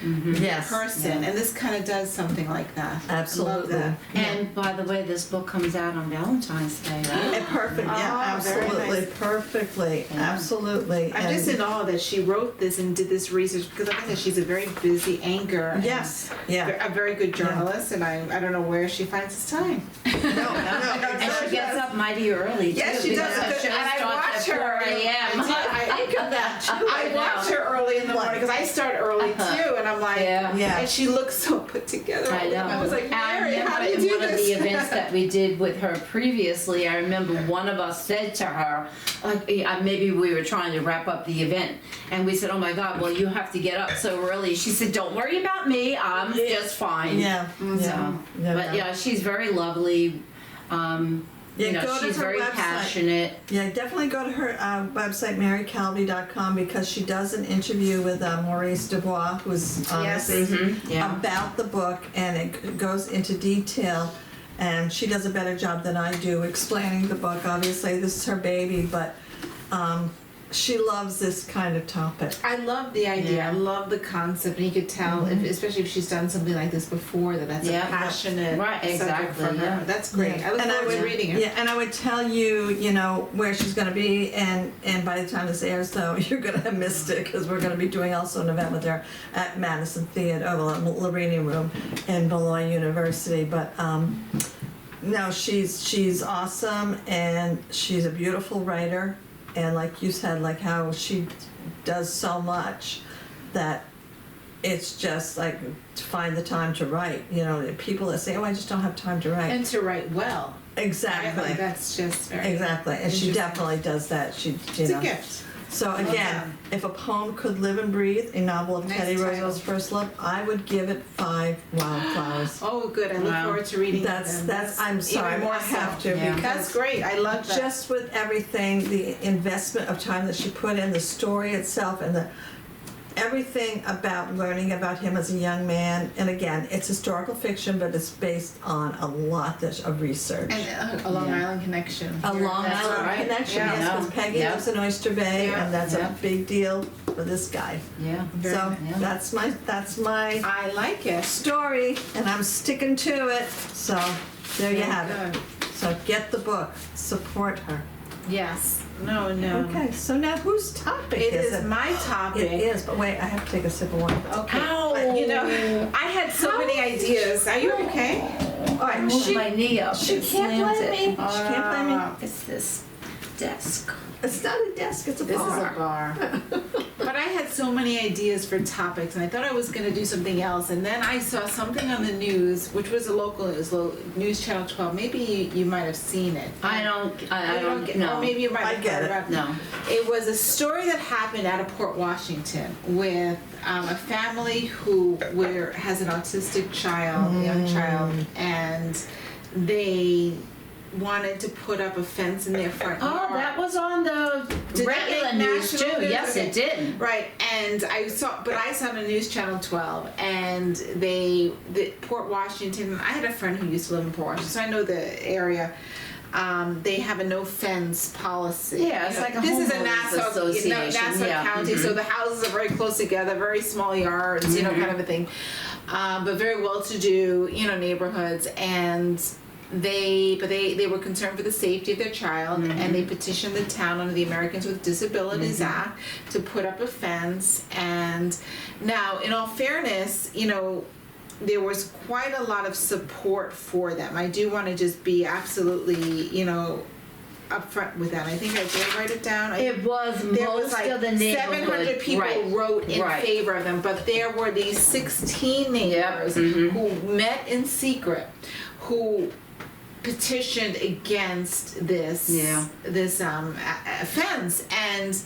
the person, and this kind of does something like that. Absolutely. I love that. And by the way, this book comes out on Valentine's Day, right? Perfect. Yeah, very absolutely, nice. perfectly, absolutely. I'm just in awe that she wrote this and did this research, because like I said, she's a very busy anchor. and Yes, yeah. A very good journalist, and I don't know where she finds this time. And she gets up mighty early, too. Yes, she does. because And I starts watch at her. 4 a.m. I Think of that too. I watch her early in the morning because I start early too, and I'm like, Yeah. and she looks so put together. I know. I was like, Mary, how do you in do one this? of the events that we did with her previously, I remember one of us said to her, like, maybe we were trying to wrap up the event, and we said, "Oh my God, well you have to get up so early." She said, "Don't worry about me, I'm just fine." Yeah, But yeah, she's very lovely. Go to she's her very website. passionate. Yeah, definitely go to her website, marycalvi.com, because she does an interview with Maurice Dubois, who's on Yes. the season, Yeah. about the book, and it goes into detail. And she does a better job than I do explaining the book. Obviously, this is her baby, but she loves this kind of topic. I love the idea. Yeah. I love the concept, and you could tell, especially if she's done something like this before, that's a passionate Right, subject exactly, for her. yeah. That's great. I look forward to reading it. Yeah, and I would tell you, where she's going to be, and by the time this airs, though, you're going to have missed it, because we're going to be doing also an event with her at Madison Theater, Larini Room in Beloit University. But no, she's awesome, and she's a beautiful writer, and like you said, like how she does so much that it's just like to find the time to write. People that say, "Oh, I just don't have time to write." And to write well. Exactly. That's just very Exactly, and she interesting. definitely does that. It's a gift. So again, if a poem could live and breathe, a novel of Nice Teddy title. Roosevelt's first love, I would give it 5 Wildflowers. Oh, good. I look Wow. forward to reading That's, them. I'm sorry, even more I have to, Yeah. because That's great. I love that. just with everything, the investment of time that she put in, the story itself, and everything about learning about him as a young man. And again, it's historical fiction, but it's based on a lot of research. And a Long Yeah. Island connection. A Long That's Island right. connection, Yeah. yes, because Yeah. Peggy Yeah. lives in Oyster Bay, Yeah. and that's Yeah. a big deal for this guy. Yeah. Very So nice. that's my I like it. story, and I'm sticking to it. So there you have it. Good. So get the book, support her. Yes. No. Okay, so now whose topic It is is it? my topic. It is, but wait, I have to take a sip of water. Okay. Ow. But, you know, I had so many ideas. Are you okay? All right, Moved my knee up. she and can't slammed blame it. me. She can't blame me. It's this desk. It's not a desk, it's a This is bar. a bar. But I had so many ideas for topics, and I thought I was going to do something else. And then I saw something on the news, which was a local news, News Channel 12. Maybe you might have seen it. I don't get. know. Or maybe you might I have get heard it. about No. It was a story that happened out of Port Washington with a family who has an autistic child, a young child, and they wanted to put up a fence in their front yard. Oh, that was on the Did that regular make news national too. news? Yes, Okay. it did. Right, and I saw it on News Channel 12, and the Port Washington. I had a friend who used to live in Port Washington, so I know the area. They have a no fence policy. Yeah, it's like a this is a homeowners Nassau, association, Nassau yeah. County, so the houses are very close together, very small yards, you know, kind of a thing, but very well-to-do, you know, neighborhoods, and they were concerned for the safety of their child, and they petitioned the town under the Americans with Disabilities Act to put up a fence. And now, in all fairness, you know, there was quite a lot of support for them. I do want to just be absolutely, you know, upfront with that. I think I did write it down. It was There most was like of the neighborhood. 700 people Right. wrote in Right. favor of them, but there were these 16 neighbors who met in secret, who petitioned against this fence, and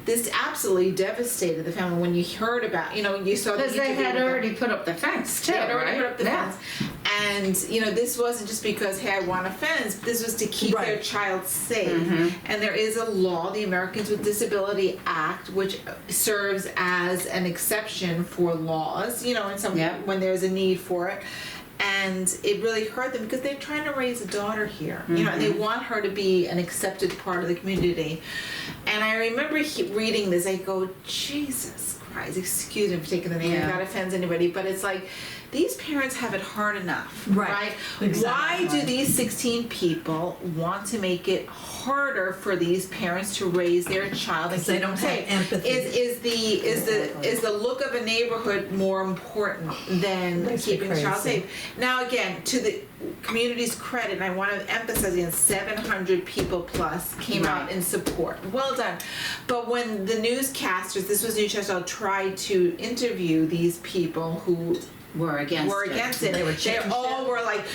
this absolutely devastated the family. When you heard about, you know, you saw the Because they interview had with them. already put up the fence too, They had already right? put up the Yeah. fence. And, you know, this wasn't just because, hey, I want a fence. This was to keep their Right. child safe. And there is a law, the Americans with Disability Act, which serves as an exception for laws, you know, in some Yep. when there's a need for it. And it really hurt them because they're trying to raise a daughter here, you know, and they want her to be an accepted part of the community. And I remember reading this, I go, Jesus Christ, excuse me for taking the name, Yeah. if that offends anybody, but it's like, these parents have it hard enough, right? Exactly. Why do these 16 people want to make it harder for these parents to raise their child and Because they keep don't them have safe? empathy. Is the look of a neighborhood more important than Makes me keeping the child crazy. safe? Now again, to the community's credit, and I want to emphasize again, 700 people plus came out Right. in support. Well done. But when the newscasters, this was News Channel, tried to interview these people who Were against it. They were They chicken all were like,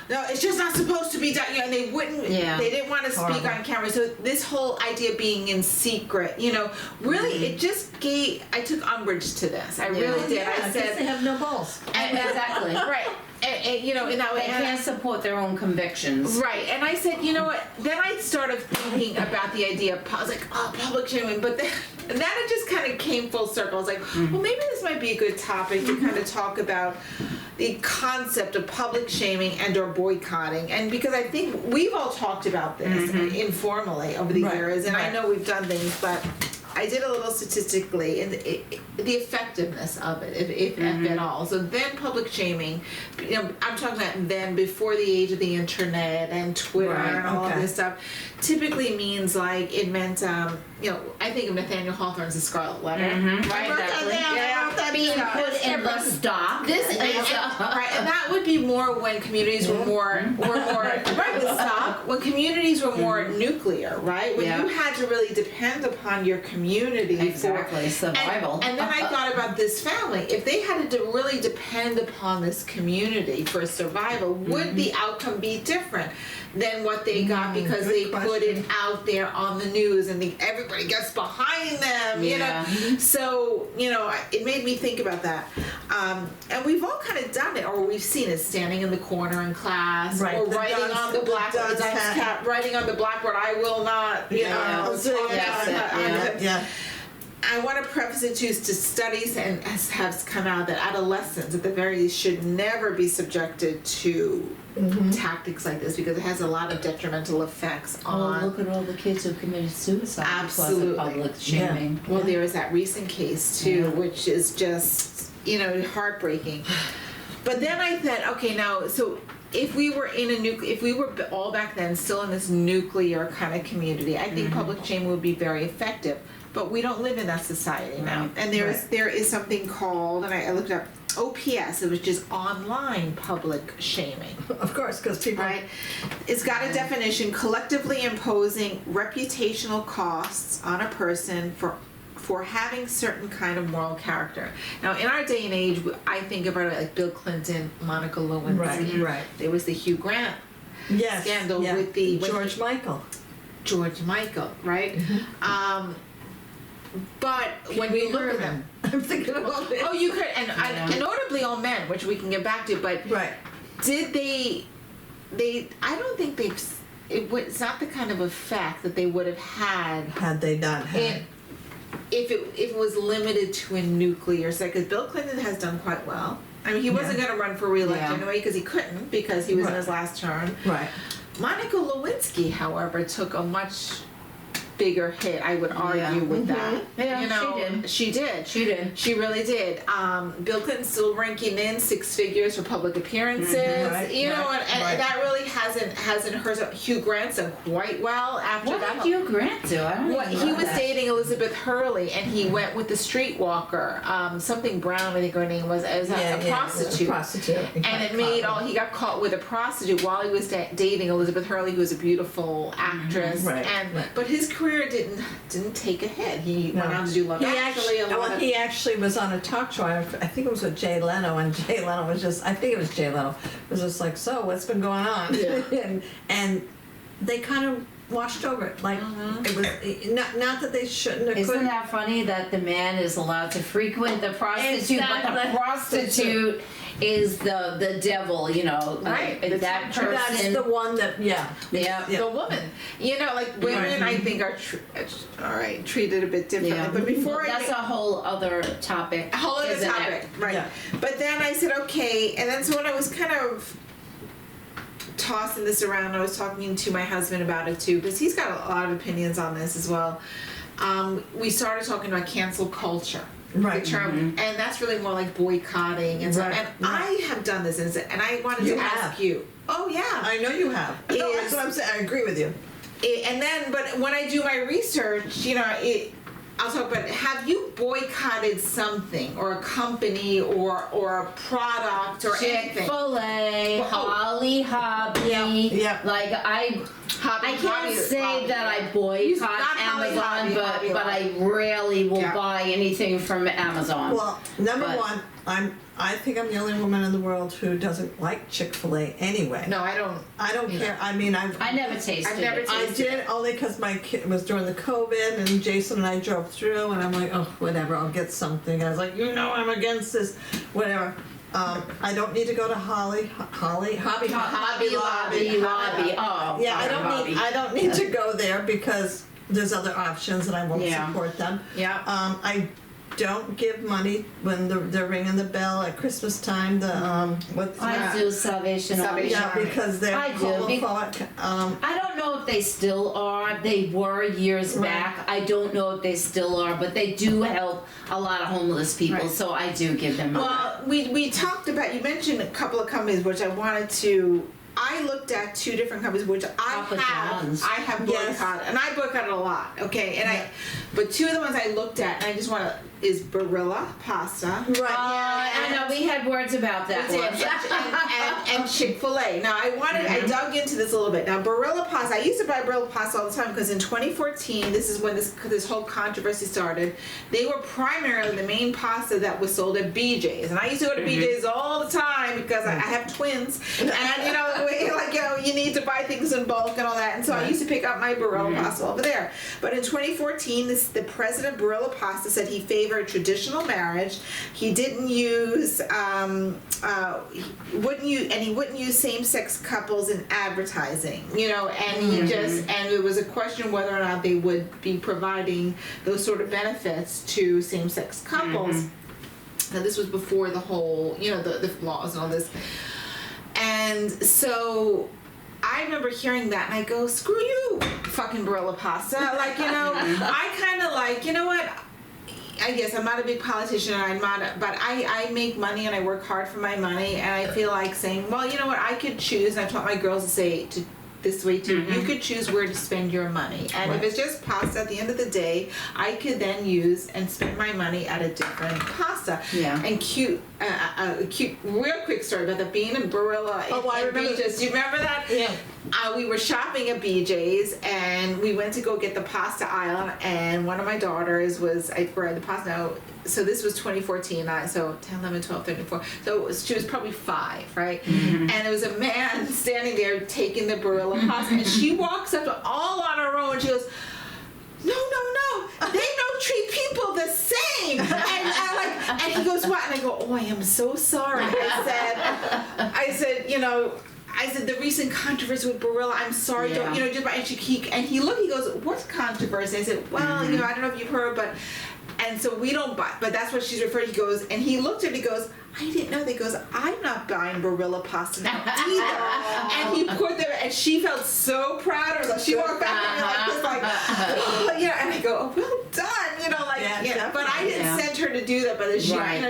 no, it's just not supposed to be done. You know, and they wouldn't. Yeah. They didn't want to speak Horrible. on camera. So this whole idea of being in secret, you know, really, it just gave. I took umbrage to this. I really did. Yeah, I because they said, have no balls. Exactly. right, and, you know, in that way. They and I- can't support their own convictions. Right, and I said, you know what? Then I started thinking about the idea of, I was like, oh, public shaming, but then it just kind of came full circle. I was like, well, maybe this might be a good topic to kind of talk about the concept of public shaming and or boycotting. And because I think we've all talked about this informally over the Right, years, and I right. know we've done things, but I did a little statistically and the effectiveness of it, if at all. So then public shaming, you know, I'm talking about then before the age of the internet and Twitter Right, and all of okay. this stuff, typically means like it meant, you know, I think of Nathaniel Hawthorne's The Scarlet Letter. Right? Right, I wrote that exactly. down. I wrote that Being down. put in the stock. Right, and that would be more when communities were more right with stock. When communities were more nuclear, right? When Yeah. you had to really depend upon your community community. Exactly, For, survival. And then I thought about this family. If they had to really depend upon this community for survival, would the outcome be different than what they got because good they put question. it out there on the news and everybody gets behind them, you know? So, you know, it made me think about that. And we've all kind of done it, or we've seen it standing in the corner in class, Right, or the writing dunce- on the the blackboard, dunce hat. writing on the blackboard, I will not, you know. Yeah. I want to preface it to studies and has come out that adolescents at the very least should never be subjected to tactics like this because it has a lot of detrimental effects on. Oh, look at all the kids who committed suicide Absolutely. because of public shaming. Well, there is that recent case too, which is just, you know, heartbreaking. But then I thought, okay, now, so if we were in if we were all back then still in this nuclear kind of community, I think public shaming would be very effective. But we don't live in that society now. Right. And there is something called, and I looked up OPS, which is online public shaming. Of course, because people. Right? It's got a definition: collectively imposing reputational costs on a person for having certain kind of moral character. Now, in our day and age, I think about it like Bill Clinton, Monica Lewinsky. Right. There was the Hugh Grant Yes. scandal yeah. with the George Michael. George Michael, right? But when we look at them, I'm thinking about it. oh, you could, and notably all men, which we can get back to. But Right. did they? I don't think it's not the kind of effect that they would have had Had they not had. if it was limited to a nuclear set. Because Bill Clinton has done quite well. I mean, he wasn't going to run for re-election anyway because he couldn't because he was in his last term. Right. Monica Lewinsky, However, took a much bigger hit, I would argue, with that. Yeah, you know, she did. She did. She really did. Bill Clinton still ranking in 6 figures for public appearances. Right, you know, right, and right. that really hasn't hurt. Hugh Grant's done quite well after What that. did Hugh Grant do? I don't Well, even he know was that. dating Elizabeth Hurley, and he went with the streetwalker, something Brown, I think her name was, as a prostitute. A prostitute. And it made he got caught with a prostitute while he was dating Elizabeth Hurley, who was a beautiful actress. Right, But his career didn't take a hit. He went on to do Love Actually. He actually was on a talk show. I think it was with Jay Leno, and Jay Leno was just. I think it was Jay Leno. Was just like, so what's been going on? Yeah. and they kind of washed over it. Like it was not that they shouldn't have. Isn't that funny that the man is allowed to frequent the prostitute, but the prostitute is the devil, you know? Right. That That's person. That's the one that. Yeah. The woman. You know, like women, I think are treated a bit differently. Yeah. But before That's a whole other topic. a whole other isn't it? topic, right? Yeah. But then I said, okay, and then so when I was kind of tossing this around, I was talking to my husband about it too, because he's got a lot of opinions on this as well. We started talking about cancel culture. Right. The term, and that's really more like boycotting and stuff. Right. And I have done this, and I wanted You to have. ask you. Oh yeah. I know you have. No, that's what I'm saying. I agree with you. And then, but when I do my research, you know, I'll talk about, have you boycotted something or a company or a product or anything? Chick-fil-A, Holly Hobby. Yeah. Like I can't say that I boycott Not Holly Amazon, Hobby, but I rarely will Yeah. buy anything from Amazon. Well, number But- one, I think I'm the only woman in the world who doesn't like Chick-fil-A anyway. No, I don't. I don't care. I mean, I never tasted I've never it. I tasted did only because my kid it was during the COVID, and Jason and I drove through, and I'm like, oh, whatever, I'll get something. I was like, I'm against this, whatever. I don't need to go to Hobby Lobby. Oh, Yeah, Hobby. I don't need to go there because there's other options, and I won't Yeah. support them. Yeah. I don't give money when they're ringing the bell at Christmas time. I do Salvation Army. Yeah, because they're I do, I don't know if they still are. They were years back. I don't know if they still are, but they do help a lot of homeless people, Right. so I do give them money. Well, we talked about, you mentioned a couple of companies which I wanted to I looked at two different companies, which Papa John's. I have Yes. boycotted, and I boycotted a lot. Okay, but two of the ones I looked at, and I just want to is Barilla pasta. Right. I know we had words about that one. and Chick-fil-A. Now I dug into this a little bit. Now Barilla pasta, I used to buy Barilla pasta all the time because in 2014, this is when this whole controversy started. They were primarily the main pasta that was sold at BJ's, and I used to go to BJ's all the time because I have twins, and you need to buy things in bulk and all that, and so I used to pick up my Barilla pasta over there. But in 2014, the president of Barilla pasta said he favored traditional marriage. He didn't use he wouldn't use same-sex couples in advertising, and he and it was a question whether or not they would be providing those sort of benefits to same-sex couples. Now this was before the whole, the laws and all this. And so I remember hearing that and I go, screw you, fucking Barilla pasta. I kind of what? I guess I'm not a big politician, but I make money and I work hard for my money, and I feel like saying, well, you know what, I could choose, and I taught my girls to say this way too, you could choose where to spend your money, and if it's just pasta, at the end of the day, I could then use and spend my money at a different pasta. Yeah. And cute, real quick story about the bean and Barilla. I remember. BJ's. Do you remember that? Yeah. We were shopping at BJ's, and we went to go get the pasta aisle, and one of my daughters was, we're at the pasta now, so this was 2014, so 10, 11, 12, 13, 14, so she was probably 5, right? And there was a man standing there taking the Barilla pasta, and she walks up to all on her own, and she goes, no, they don't treat people the same. And he goes, what? And I go, oh, I am so sorry. I said, the recent controversy with Barilla, I'm sorry, don't, just, and he looked, he goes, what's controversy? I said, well, I don't know if you've heard, and so we don't buy, but that's what she's referring to. He goes, and he looked at me, he goes, I didn't know that. He goes, I'm not buying Barilla pasta now either. And he put them, and she felt so proud of herself. She walked back at me like this, and I go, oh, well done, but I didn't send her to do that, but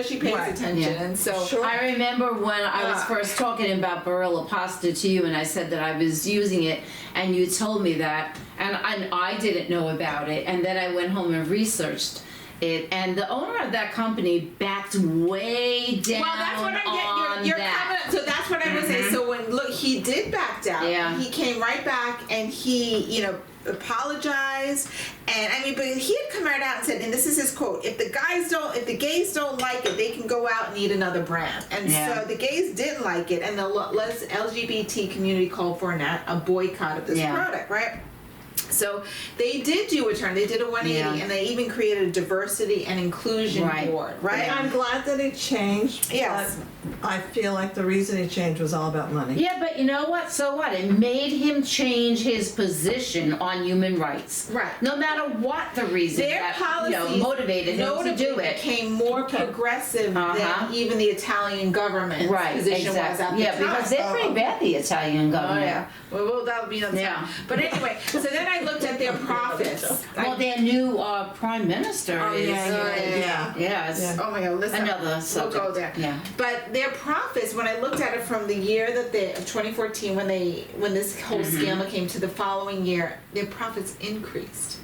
she pays attention, and so. I remember when I was first talking about Barilla pasta to you, and I said that I was using it, and you told me that, and I didn't know about it, and then I went home and researched it, and the owner of that company backed way down. Well, that's what I'm getting. So that's what I was saying. So he did back down. Yeah. He came right back, and he, apologized, and but he had come right out and said, and this is his quote: "If the gays don't like it, they can go out and eat another brand." And so the gays didn't like it, and the LGBT community called for a boycott of this product, right? So they did do a turn. They did a 180, and they even created a diversity and inclusion board, right? And I'm glad that it changed. Yes. But I feel like the reason it changed was all about money. Yeah, but you know what? So what? It made him change his position on human rights. Right. No matter what the reason Their policies motivated him to do it. Became more progressive than even the Italian government's position was at the time. Yeah, because they're pretty bad, the Italian government. Oh, yeah. Well, that'll be another time. But anyway, so then I looked at their profits. Well, their new prime minister is... Yes. Oh my God, listen. Another subject. We'll go there. Yeah. But their profits, when I looked at it from the year that of 2014, when this whole scandal came, to the following year, their profits increased.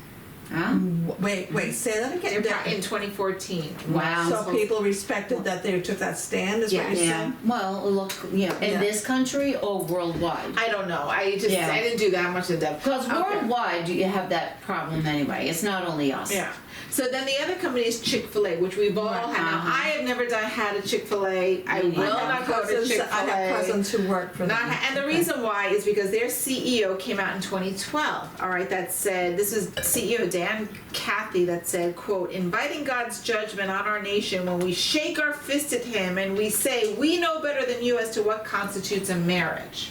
Huh? Wait, say that again. In 2014. Wow. So people respected that they took that stand, is what you're saying? Well, look, in this country or worldwide? I don't know. I didn't do that much of that. Because worldwide, you have that problem anyway. It's not only us. Yeah. So then the other company is Chick-fil-A, which we've all had. Now, I have never had a Chick-fil-A. I will not go to Chick-fil-A. I have cousins who work for them. And the reason why is because their CEO came out in 2012, all right, that said, this is CEO Dan Cathy that said, quote, inviting God's judgment on our nation when we shake our fist at him and we say, we know better than you as to what constitutes a marriage.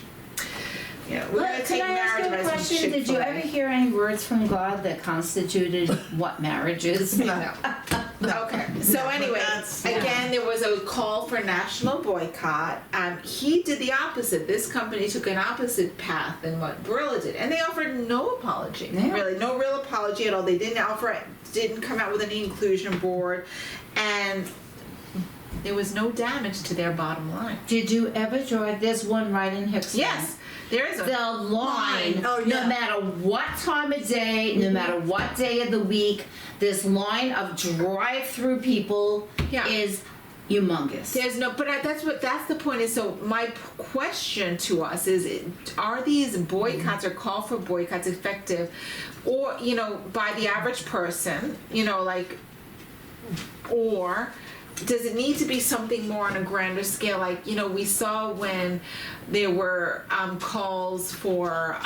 Yeah, we're going to take marriage as a question? Did you ever hear any words from God that constituted what marriage is? No. Okay. So anyway, again, there was a call for national boycott. He did the opposite. This company took an opposite path than what Barilla did, and they offered no apology. Yeah. Really, no real apology at all. They didn't come out with any inclusion board, and There was no damage to their bottom line. Did you ever drive? There's one right in Hicksville. Yes, there is a The line, Oh, yeah. no matter what time of day, no matter what day of the week, this line of drive-through people Yeah. is humongous. There's no, but that's the point is, so my question to us is, are these boycotts or call for boycotts effective, or, by the average person, like, or does it need to be something more on a grander scale? Like, we saw when there were calls for,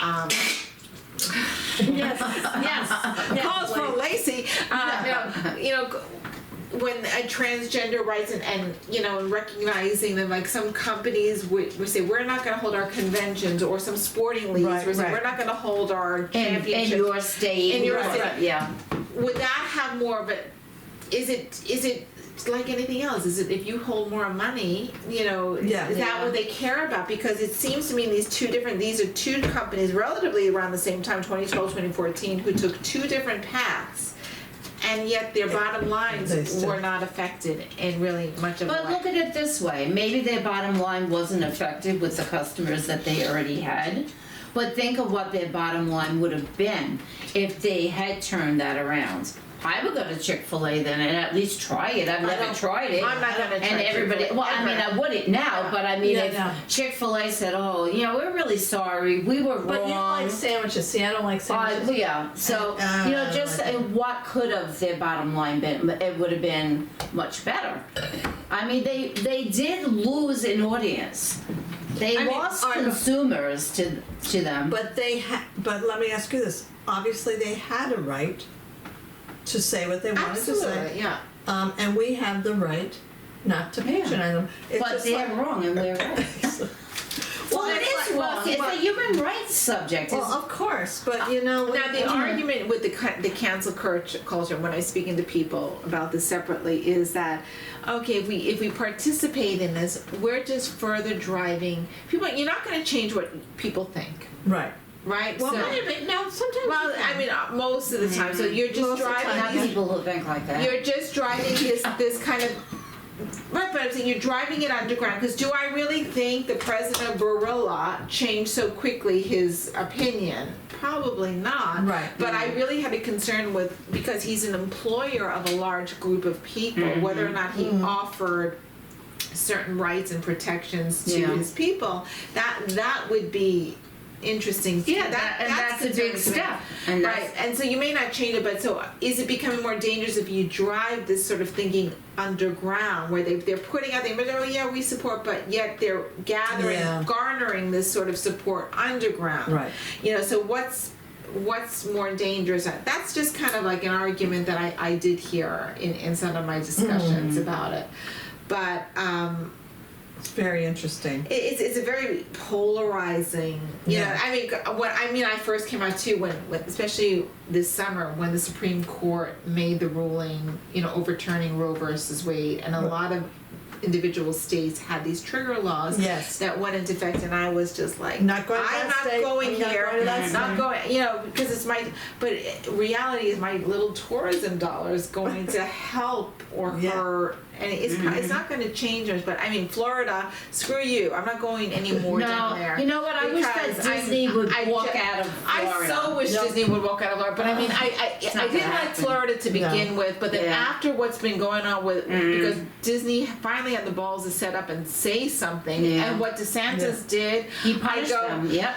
Yes. calls for Lacey, when transgender rights and recognizing them, like some companies would say, we're not going to hold our conventions, or some sporting leagues Right, would say, right. we're not going to hold our in championships. your state. In your state. Yeah. Would that have more of a, is it like anything else? Is it, if you hold more money, Yeah. is that what they care about? Because it seems to me these are two companies relatively around the same time, 2012, 2014, who took two different paths, and yet their bottom lines They still- were not affected in really much of a But way. look at it this way. Maybe their bottom line wasn't affected with the customers that they already had. But think of what their bottom line would have been if they had turned that around. I would go to Chick-fil-A then and at least try it. I've never tried it. I'm not gonna try And everybody, Chick-fil-A well, I mean, ever. I wouldn't now, but I mean, Yeah, if no. Chick-fil-A said, oh, we're really sorry, we were But you wrong. like sandwiches. See, I don't like sandwiches. Yeah, so, just what could have their bottom line been? It would have been much better. I mean, they did lose an audience. They I mean, lost all right, but- consumers to them. But but let me ask you this. Obviously, they had a right to say what they wanted to say. Absolutely, yeah. And we have the right not to patronize them. It's But just they're like, wrong and we're right. well, Well, it it's is like- wrong. It's a human rights subject. Well, of course, but you know. Now, the argument with the cancel culture, when I'm speaking to people about this separately, is that, okay, if we participate in this, we're just further driving people. You're not going to change what people think, Right. right? Well, So, no, sometimes. well, you can. I mean, most of the time. So you're just Most of the driving. time, Not people who think like that. You're just driving this kind of. Right, but I'm saying you're driving it underground, because do I really think the president of Barilla changed so quickly his opinion? Probably not. Right. But I really had a concern with, because he's an employer of a large group of people, whether or not he offered certain rights and protections to Yeah. his people, that would be interesting. Yeah, that's a big concerning to me. step. And that's- Right, and so you may not change it, but so is it becoming more dangerous if you drive this sort of thinking underground, where they're putting out things, but oh yeah, we support, but yet they're Yeah. garnering this sort of support underground. Right. So what's more dangerous? That's just kind of like an argument that I did hear in some of my discussions about it. But It's very interesting. it's a very polarizing. Yeah. I mean, I first came out too when especially this summer when the Supreme Court made the ruling, overturning Roe versus Wade, and a lot of individual states had these trigger laws Yes. that went into effect, and I was just like, Not going to I'm that not state. going I'm not here, going to that not state. going, because it's but reality is my little tourism dollars going to help or Yeah. hurt, and it's not going to change much. But I mean, Florida, screw you, I'm not going anymore down there. No, you know what? I wish that because Disney would walk out of I Florida. so wish Disney would walk out of Florida, but I mean, I not didn't gonna like happen. Florida to begin with, but then Yeah. after what's been going on with, because Disney finally had the balls to set up and say something, Yeah. and what DeSantis did, He punished I go, them. Yep.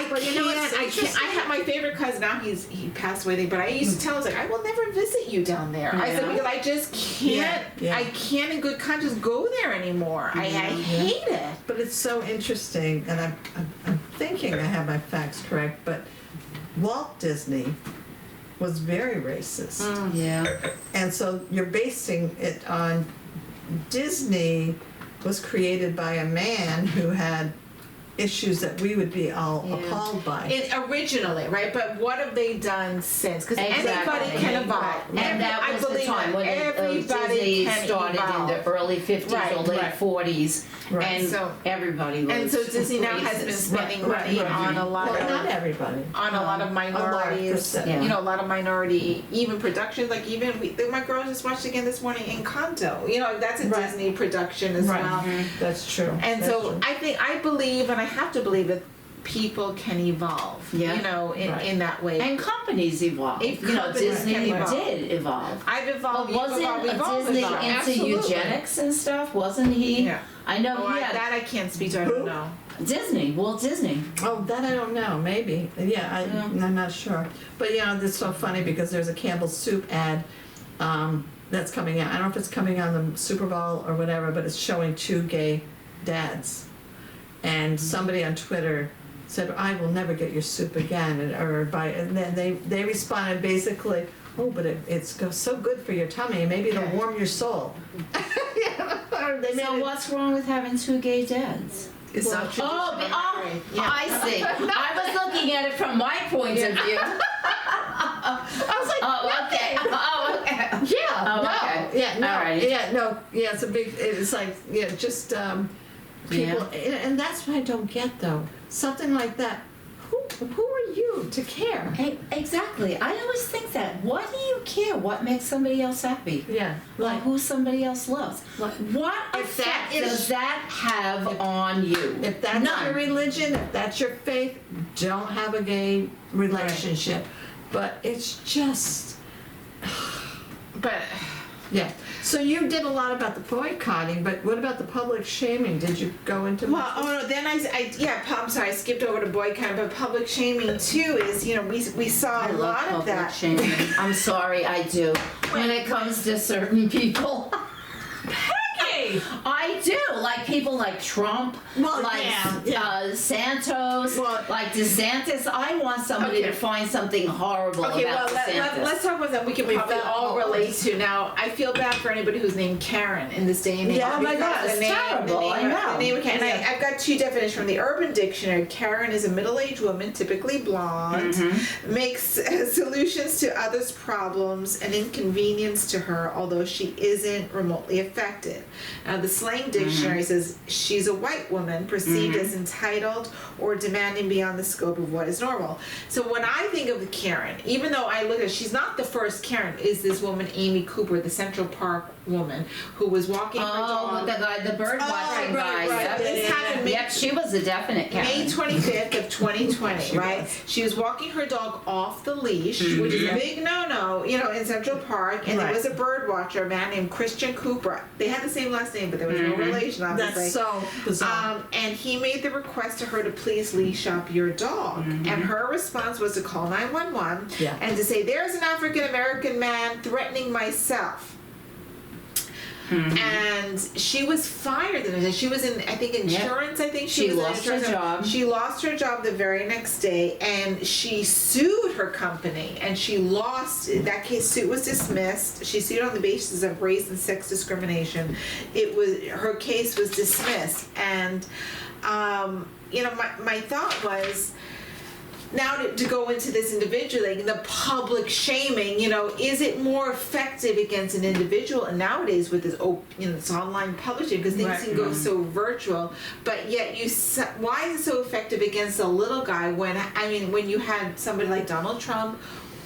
But you know what? I had my favorite cousin. Now he passed away. But I used to tell him, I will never visit you down there. I said, Yeah. because I just can't. Yeah. I can't in good conscience go there anymore. I hate it. But it's so interesting, and I'm thinking I have my facts correct, but Walt Disney was very racist. Yeah. And so you're basing it on Disney was created by a man who had issues that we would be all Yeah. appalled by. Originally, right? But what have they done since? Because Exactly. anybody can evolve. And that I was the believe time when everybody Disney can started evolve. in the early 50s Right, or late right. 40s, Right. and So- everybody was And so Disney now has been racist. spending Right, money right. on a lot Well, not of everybody. minorities. percent. Yeah. You know, a lot of minority even productions. Like even my girl just watched again this morning Encanto. You know, that's a Right. Disney production as Right. well. That's true. And That's so true. I believe, and I have to believe that people can evolve. Yeah. You know, Right. in that way. And companies evolved. If You know, companies Disney can evolve. did evolve. I've evolved. But you've wasn't evolved, we've all Disney evolved. into Absolutely. eugenics and stuff? Wasn't he? Yeah. I know Oh, he had that I can't speak to. I Who? don't know. Disney, Walt Disney. Oh, that I don't know. Maybe. Yeah, I'm not sure. But you know, it's so funny because there's a Campbell's soup ad that's coming out. I don't know if it's coming on the Super Bowl or whatever, but it's showing two gay dads. And somebody on Twitter said, "I will never get your soup again," and then they responded basically, "Oh, but it's so good for your tummy, and maybe it'll Yeah. warm your soul." Or they made So it- what's wrong with having two gay dads? It's Well, not traditional. I see. I was looking at it from my point of view. I was like, Oh, okay. Oh, okay. yeah, Oh, no, okay. yeah, no, Alright. yeah, no, yeah, it's a big, it's like, yeah, just, people, and that's what I don't get though, something like that, who are you to care? Exactly. I always think that. Why do you care what makes somebody else happy? Yeah, Like who somebody else loves. Like, What if that effect is- does that have on you? if that's None. your religion, if that's your faith, don't have a gay relationship, but it's just, But yeah. So you did a lot about the boycotting, but what about the public shaming? Did you go into? well, oh no. Then I'm sorry. I skipped over to boycott, but public shaming too is we saw I a love lot of public that. shaming. I'm sorry, I do. When it comes to certain people. Peggy! I do. Like people like Trump, Well, like yeah. Santos, Well- like DeSantis. I want somebody Okay. to find something horrible Okay, about well, DeSantis. let's talk about that. We can We've probably got all all relate to. Now, I feel bad for anybody who's named Karen in this day and age. Yeah, oh my because God, the it's name- terrible, The name, I know. The name of Karen. And Yeah. I've got two definitions from the Urban Dictionary. Karen is a middle-aged woman, typically blonde, makes solutions to others' problems and inconvenience to her, although she isn't remotely affected. Now, the slang dictionary says she's a white woman perceived as entitled or demanding beyond the scope of what is normal. So when I think of Karen, even though I look at, she's not the first Karen, is this woman Amy Cooper, the Central Park woman who was walking her Oh, dog. the guy, the bird watching guy. right. Yep. This happened May- Yep, she was a definite Karen. May 25th of 2020, She right? was. She was walking her dog off the leash, which is a big no-no, in Central Park, and there Right. was a bird watcher, a man named Christian Cooper. They had the same last name, but there was no relation, obviously. That's so bizarre. And he made the request to her to please leash up your dog. And her response was to call 911 Yeah. and to say, "There's an African American man threatening myself." And she was fired. And she was in, I think, insurance. I think She was in lost her insurance. job. She lost her job the very next day, and she sued her company, and she lost. That case suit was dismissed. She sued on the basis of race and sex discrimination. Her case was dismissed, and my thought was. Now to go into this individually, the public shaming, is it more effective against an individual? And nowadays with this, this online publishing, because things Right. can go so virtual, but yet why is it so effective against a little guy when you had somebody like Donald Trump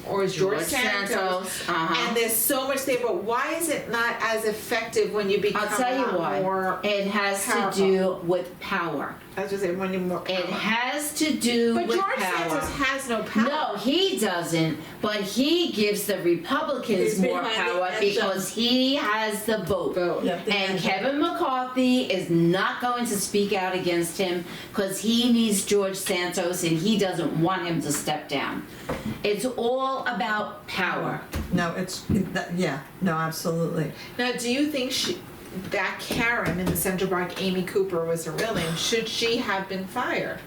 or George Santos, and there's so much there, but why is it not as effective when you become I'll tell you a lot why. more It has powerful? to do with power. I was just saying, when you're more It powerful. has to do But with George power. Santos has no power. No, he doesn't, but he gives the Republicans He's more behind the power edge because he has the vote. Yep, the And edge. Kevin McCarthy is not going to speak out against him because he needs George Santos and he doesn't want him to step down. It's all about power. No, no, absolutely. Now, do you think that Karen in the Central Park, Amy Cooper, was her real name? Should she have been fired?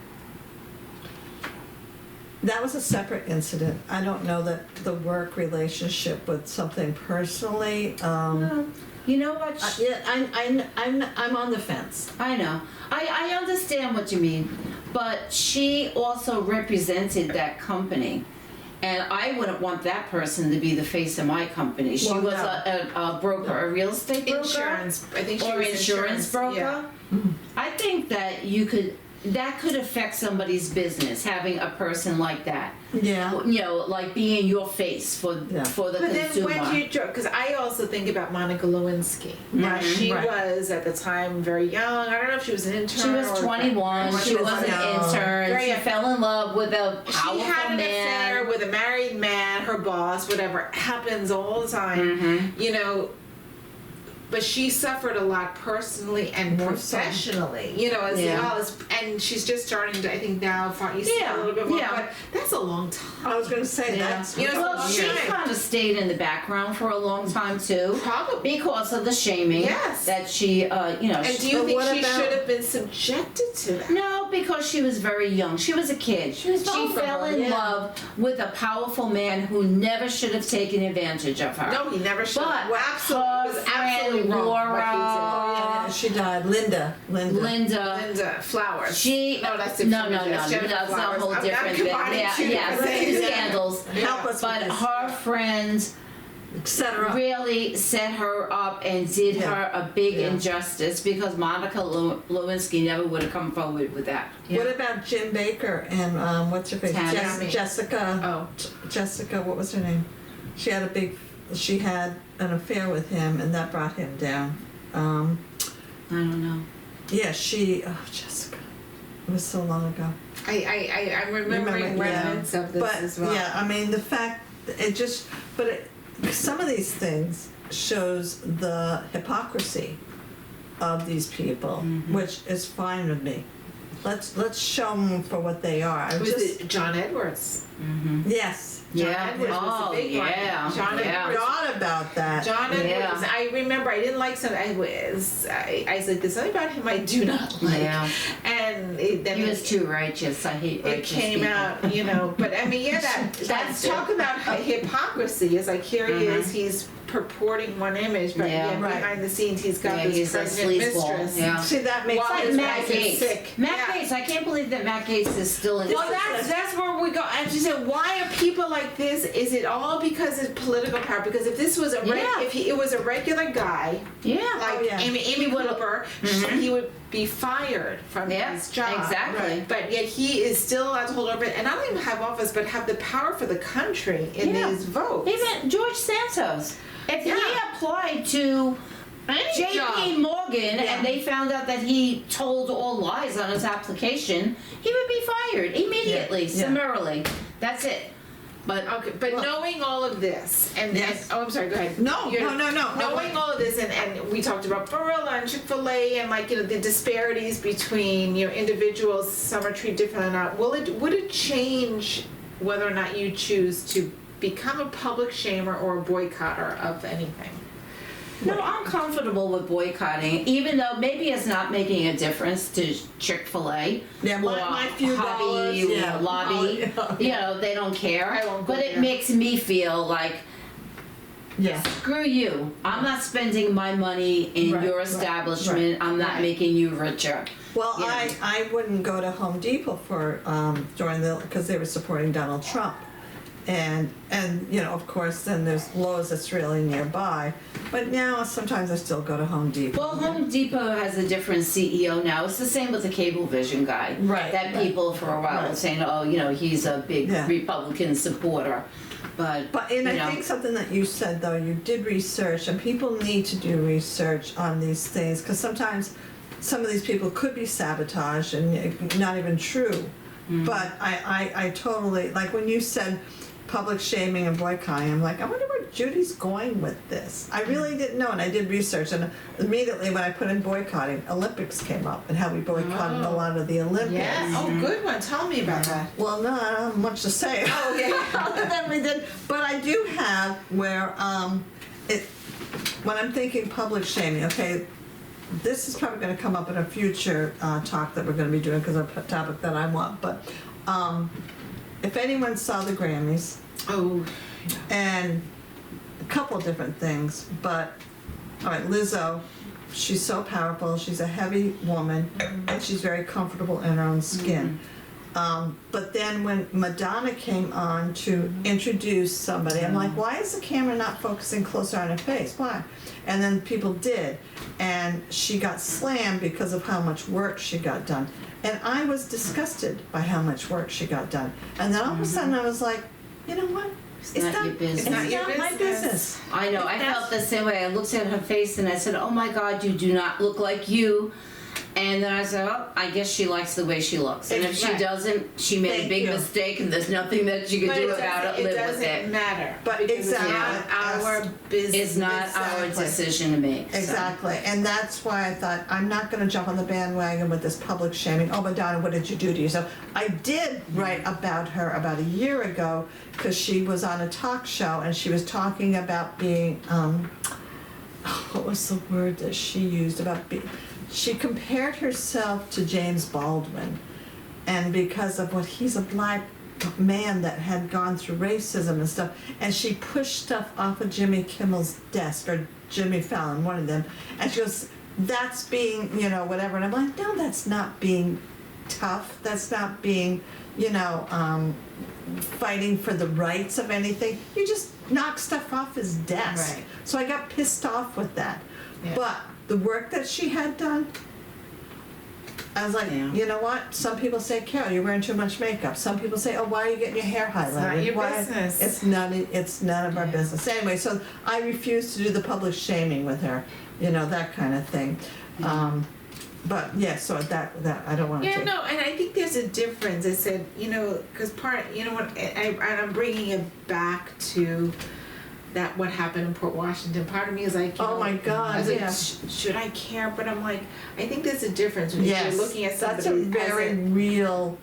That was a separate incident. I don't know that the work relationship with something personally. You know what? Yeah, I'm on the fence. I know. I understand understand what you mean, but she also represented that company. And I wouldn't want that person to be the face of my company. She Well, was no. a broker, a real estate broker. Insurance. I think she Or was insurance broker. Yeah. I think that that could affect somebody's business, having a person like that. Yeah. You know, like being your face for the But then consumer. when do you, because I also think about Monica Lewinsky. Mhm. She Right. was at the time very young. I don't know if she was an intern. She was or 21. She was an young. intern. Very She young. fell in love with a powerful She had an man. affair with a married man, her boss, whatever. Happens all the time. Mm-hmm. You know, but she suffered a lot personally and More so. professionally, you know, as Yeah. well as, and she's just starting to, I think now, you see Yeah, a little bit more, yeah. but that's a long time. I was going to say Yeah. that's. You know, Well, she Yeah. kind of stayed in the background for a long time too, Probably. because of the shaming Yes. that she, you know. And do you But think what she about- should have been subjected to that? No, because she was very young. She was a kid. She vulnerable, fell in yeah. love with a powerful man who never should have taken advantage of her. No, he never should. But Well, absolutely, her it was absolutely friend wrong what Laura, Yeah, she died. Linda. Linda, Linda Flowers. she No, that's no, different. no, no, That's Jennifer that's a Flowers. whole I'm different thing. combining Yeah, two yeah, different two things. scandals. Help us But with this. her friends etc. really set her up and did Yeah. her a big Yeah. injustice, because Monica Lewinsky never would have come forward with that. What about Jim Baker and what's her face? Tammy. Jessica. Oh. Jessica. What was her name? She had an affair with him, and that brought him down. I don't know. Yeah, Jessica. It was so long ago. I'm remembering remnants of this but as well. yeah, I mean the fact some of these things shows the hypocrisy of these people, which is fine with me. Let's show them for what they are. Was it John Edwards? Yes. John Yeah. Edwards was a big yeah. one. John Yeah. Edwards. Forgot about that. John Edwards. Yeah. I remember I didn't like some. I was like, there's something about him I do not like. Yeah. And then He was too righteous. I hate it righteous came people. out, you know. But I mean, yeah, that's talk about hypocrisy. It's like here he is, he's purporting one image, but Yeah. yet Right. behind the scenes he's got Yeah, this he's a pregnant sleazeball. mistress. Yeah. See, that makes Well, Like his Matt wife is Gates. sick. Matt Yeah. Gates. I can't believe that Matt Gates is still in. Well, that's where we go. And she said, why are people like this? Is it all because it's political power? Because if this was Yeah. it was a regular guy, Yeah. like yeah. Amy Cooper, he would be fired from Yeah, his job. exactly. Right. But yet he is still allowed to hold over it, and not even have office, but have the power for the country in Yeah. these votes. Even George Santos. If Yeah. he applied to Any job. J.P. Morgan and they found out that he told all lies on his application, he would be fired immediately, Yeah. summarily. That's it. But Okay, but knowing all of this, and Yes. oh, I'm sorry. Go ahead. No, no. Knowing all of this, and we talked about Barilla and Chick-fil-A, and like the disparities between individuals. Some are treated differently or not. Would it change whether or not you choose to become a public shamer or a boycotter of anything? no, I'm comfortable with boycotting, even though maybe it's not making a difference to Chick-fil-A Yeah, or my few Hobby dollars, or yeah. Lobby. Oh, You know, they don't care. I won't go But it there. makes me feel like, Yeah. screw you. I'm not spending my money in Right, your right, establishment. I'm not right. making you richer. Well, Yeah. I wouldn't go to Home Depot for because they were supporting Donald Trump, and of course then there's Lowe's that's really nearby, but now sometimes I still go to Home Depot. Well, Home Depot has a different CEO now. It's the same with the Cablevision guy. Right, That right, people for a while were right. saying, oh, he's a big Yeah. Republican supporter. But I think something that you said though, you did research, and people need to do research on these things because sometimes some of these people could be sabotaged and not even true. But I totally, like when you said public shaming and boycotting, I'm like, I wonder where Judy's going with this. I really didn't know, and I did research, and immediately when I put in boycotting, Olympics came up and how we boycotted a lot of the Olympics. Yeah. Oh, good one. Tell me about that. Well, no, I don't have much to say. Oh, okay. Other than we did, but I do have where when I'm thinking public shaming. Okay, this is probably going to come up in a future talk that we're going to be doing because of a topic that I want. But if anyone saw the Grammys Oh, and a couple of different things, but all right, Lizzo she's so powerful. She's a heavy woman, and she's very comfortable in her own skin. But then when Madonna came on to introduce somebody, I'm like, why is the camera not focusing closer on her face? Why? And then people did, and she got slammed because of how much work she got done. And I was disgusted by how much work she got done. And then all of a sudden I was like, you know what? It's not your business. It's not my business. I know. I felt the same way. I looked at her face and I said, "Oh my God, you do not look like you." And then I said, "Oh, I guess she likes the way she looks. And if she Right. doesn't, she made Thank a big you. mistake, and there's nothing that she can But do about it. Live with doesn't it. matter. But because exactly. it's not our business. It's not our Exactly. decision to make." so. Exactly, and that's why I thought, I'm not gonna jump on the bandwagon with this public shaming. Oh, Madonna, what did you do to yourself? I did write about her about a year ago, because she was on a talk show, and she was talking about being, what was the word that she used about being, she compared herself to James Baldwin, and because of what he's a black man that had gone through racism and stuff, and she pushed stuff off of Jimmy Kimmel's desk, or Jimmy Fallon, one of them, and she goes, that's being, you know, whatever, and I'm like, no, that's not being tough, that's not being, you know, fighting for the rights of anything, you just knock stuff off his desk. Right. So I got pissed off with that. Yeah. But the work that she had done, I was like, Yeah. you know what? Some people say, Carol, you're wearing too much makeup. Some people say, oh, why are you getting your hair highlighted? not your Why? business. It's none of our Yeah. business. Anyway, so I refuse to do the public shaming with her, you know, that kind of thing. But yeah, so that I don't want to. Yeah, no, and I think there's a difference. I said, you know, because you know what, and I'm bringing it back to that what happened in Port Washington. Part of me is like, you Oh know, my God, I was like, yeah. should I care? But I'm like, I think there's a difference when Yes, you're looking at somebody that's a as very real,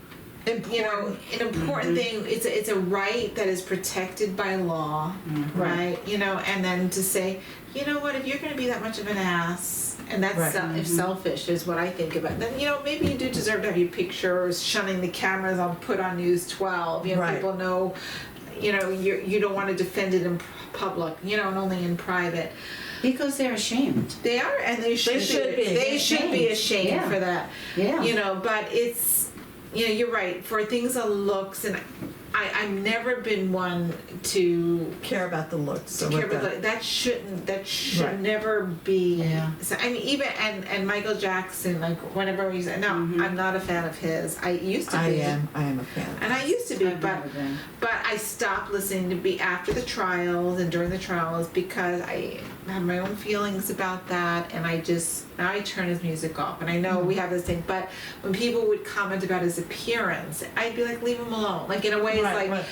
important. you know, an important thing. It's a right that is protected by law, right? You know, and then to say, you know what, if you're going to be that much of an ass, and that's Right. if selfish is what I think about, then you know maybe you do deserve to have your pictures shunning the cameras on put on News 12. You know, Right. people know, you know, you don't want to defend it in public, you know, and only in private. Because they're ashamed. They are, and they should be. They should be ashamed Yeah. for that. Yeah. You know, but it's, you know, you're right. For things of looks, and I've never been one to care about the looks. Or care what about that should Right. never be. Yeah. So, I mean, even and Michael Jackson, like whenever we say, no, I'm not a fan of his. I used to be. I am a fan. And I used to be, I've but never been. I stopped listening to be after the trials and during the trials because I have my own feelings about that, and now I turn his music off. And I know we have this thing, but when people would comment about his appearance, I'd be like, leave him alone. Like in a way, it's Right, like. right.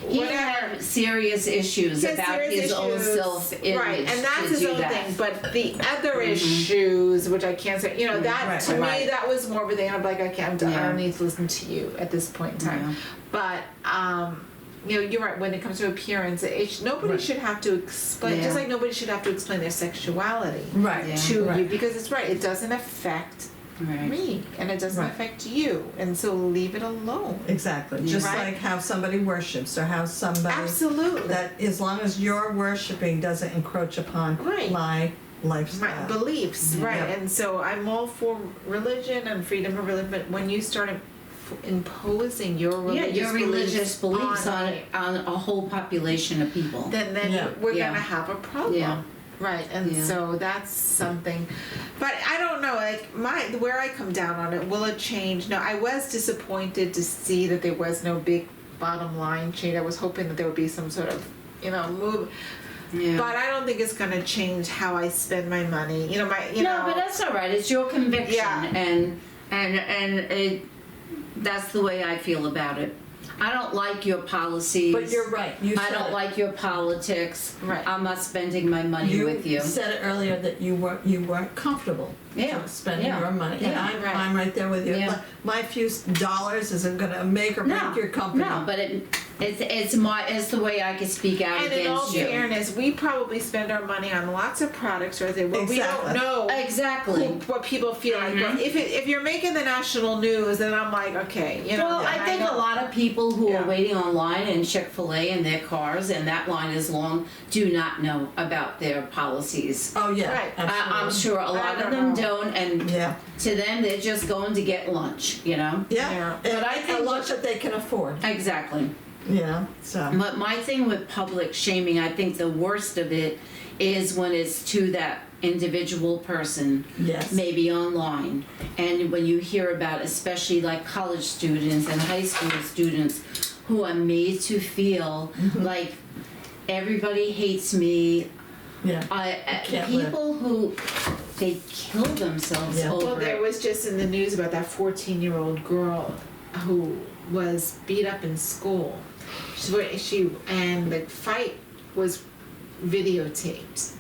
He Whatever. had serious issues He has about serious his own issues. self-image right, and that's to his do own that. thing. But the other issues, which I can't say, you know, that Right, to right. me that was more of a thing. I'm like, okay, I'm done. I Yeah. don't need to listen to you at this point in time. Yeah. But you know, you're right. When it comes to appearance, nobody Right. should have to explain. Yeah. Just like nobody should have to explain their sexuality Right. Yeah. to Right. you, because it's right. It doesn't affect Right. me, and it doesn't Right. affect you, and so leave it alone. Exactly. Just Right. like how somebody worships, or how somebody Absolutely. that, as long as your worshiping doesn't encroach upon Right. my My lifestyle. beliefs, right? Yeah. And so I'm all for religion and freedom of religion, but when you start imposing your Yeah, religious, your religious beliefs on on a whole population of people. then Yeah. we're Yeah. gonna have a problem. Yeah. Right, and Yeah. so that's something, but I don't know, like where I come down on it, will it change? No, I was disappointed to see that there was no big bottom line change. I was hoping that there would be some sort of, you know, move, Yeah. but I don't think it's gonna change how I spend my money. You know, No, but that's all right. It's your conviction, Yeah. and that's the way I feel about it. I don't like your policies. But you're right. You I said don't it. like your politics. Right. I'm not spending my money with you. said it earlier that you weren't comfortable Yeah. spending Yeah. your money. And Yeah. Right. I'm right there with you. Yeah. My few dollars isn't going to make or break your company. No, but it's the way I can speak out And in all against you. fairness, we probably spend our money on lots of products right there. Well, we Exactly. don't know Exactly. what people feel like. But if you're making the national news, then I'm like, okay, you know. Well, I think a lot of people who Yeah. are waiting online in Chick-fil-A in their cars, and that line is long, do not know about their policies. Oh, yeah. Right. Absolutely. I'm sure a lot I of don't them know. don't, and Yeah. to them, they're just going to get lunch, you know? Yeah. Yeah. And, But I think a lunch that they can afford. Exactly. You know, so. But my thing with public shaming, I think the worst of it is when it's to that individual person, Yes. maybe online. And when you hear about, especially like college students and high school students who are made to feel like everybody hates me. Yeah. can't live. People who, they kill themselves Yeah. over Well, there it. was just in the news about that 14-year-old girl who was beat up in school. And the fight was videotaped,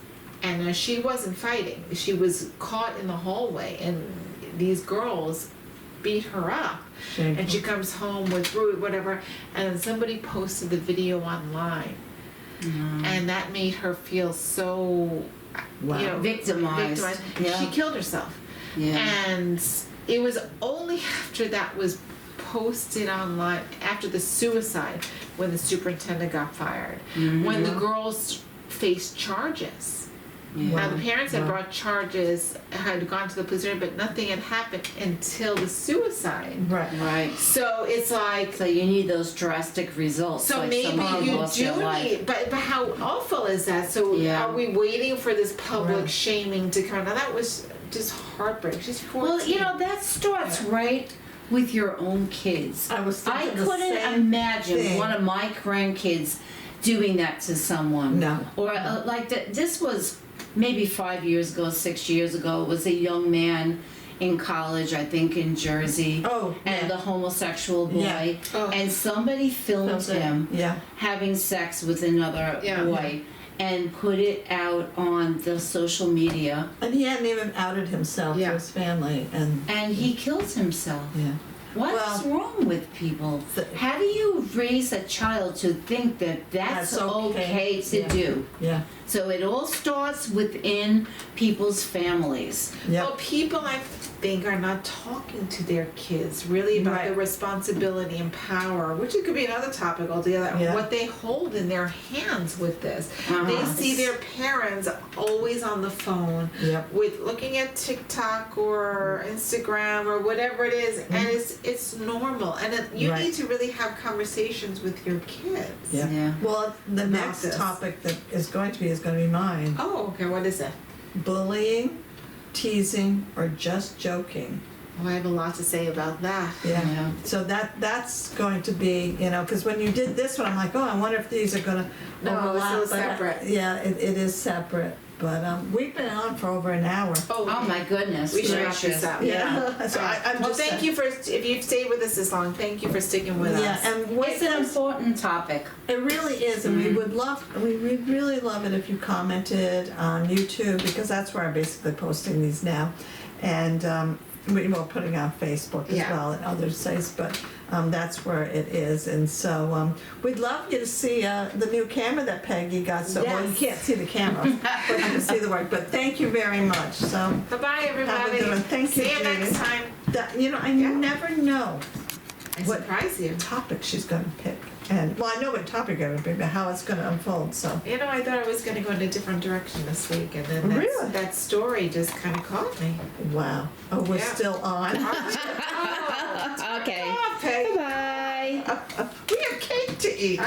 and she wasn't fighting. She was caught in the hallway, and these girls beat her up. Shameful. And she comes home with whatever, and somebody posted the video online, and that made her feel so, Wow. you know, Victimized. Yeah. She killed herself. Yeah. And it was only after that was posted online, after the suicide, when the superintendent got fired, when the girls faced charges. Now the parents had Wow. brought charges, had gone to the police station, but nothing had happened until the suicide. Right. Right. So it's like, So you need those drastic results. so like maybe someone you lost do their life. need, but how awful is that? So Yeah. are we waiting for this public Right. shaming to come? Now that was just heartbreaking. She's 14. Well, you know, that starts right with your own kids. I was thinking I the couldn't same imagine thing. one of my grandkids doing that to someone. No. Or like this was maybe 5 years ago, 6 years ago. It was a young man in college, I think in Jersey. Oh, And yeah. the homosexual boy. Yeah. Oh. And somebody filmed Filmed it. him Yeah. having sex with another Yeah. boy and put it out on the social media, And he hadn't even outed himself Yeah. to his family. And and he kills himself. yeah. What's Well, wrong with people? the- How do you raise a child to think that that's That's okay. okay to Yeah. do? Yeah. So it all starts within people's families. Yeah. Well, people, I think, are not talking to their kids really about Right. the responsibility and power, which it could be another topic altogether, Yeah. what they hold in their hands with this. Uh-huh. They see their parents always on the phone Yep. with looking at TikTok or Instagram or whatever it is, and it's normal. And you Right. need to really have conversations with your kids. Yeah. Yeah. Well, the About next this. topic that is going to be mine. Oh, okay, what is it? Bullying, teasing, or just joking. Oh, I have a lot to say about that. Yeah. Yeah. So that's going to be, because when you did this one, I'm like, oh, I wonder if these are going to No, it's overlap. still but, separate. Yeah, it is separate. But we've been on for over an hour. Oh my goodness. We should wrap gracious. this up. Yeah. So I'm Well, just thank you for, if you've stayed with us this long, thank you for sticking with Yeah, us. and when It's it an comes, important topic. it really is, and we'd really love it if you commented on YouTube, because that's where I'm basically posting these now, and we're putting on Facebook as Yeah. well and other sites, but that's where it is, and so we'd love you to see the new camera that Peggy got. So well, you Yes. can't see the camera, but you can see the work. But thank you very much. So Bye-bye, have a everybody. good one. Thank you, See you Judy. next time. I Yeah. never know I What- surprise you. topic she's going to pick, and well, I know what topic it would be, but how it's going to unfold. So. You know, I thought I was going to go in a different direction this week, and then Really? that story just kind of caught me. Wow. Oh, we're Yeah. still on. Okay. Oh, Peggy. Bye. We have cake to eat.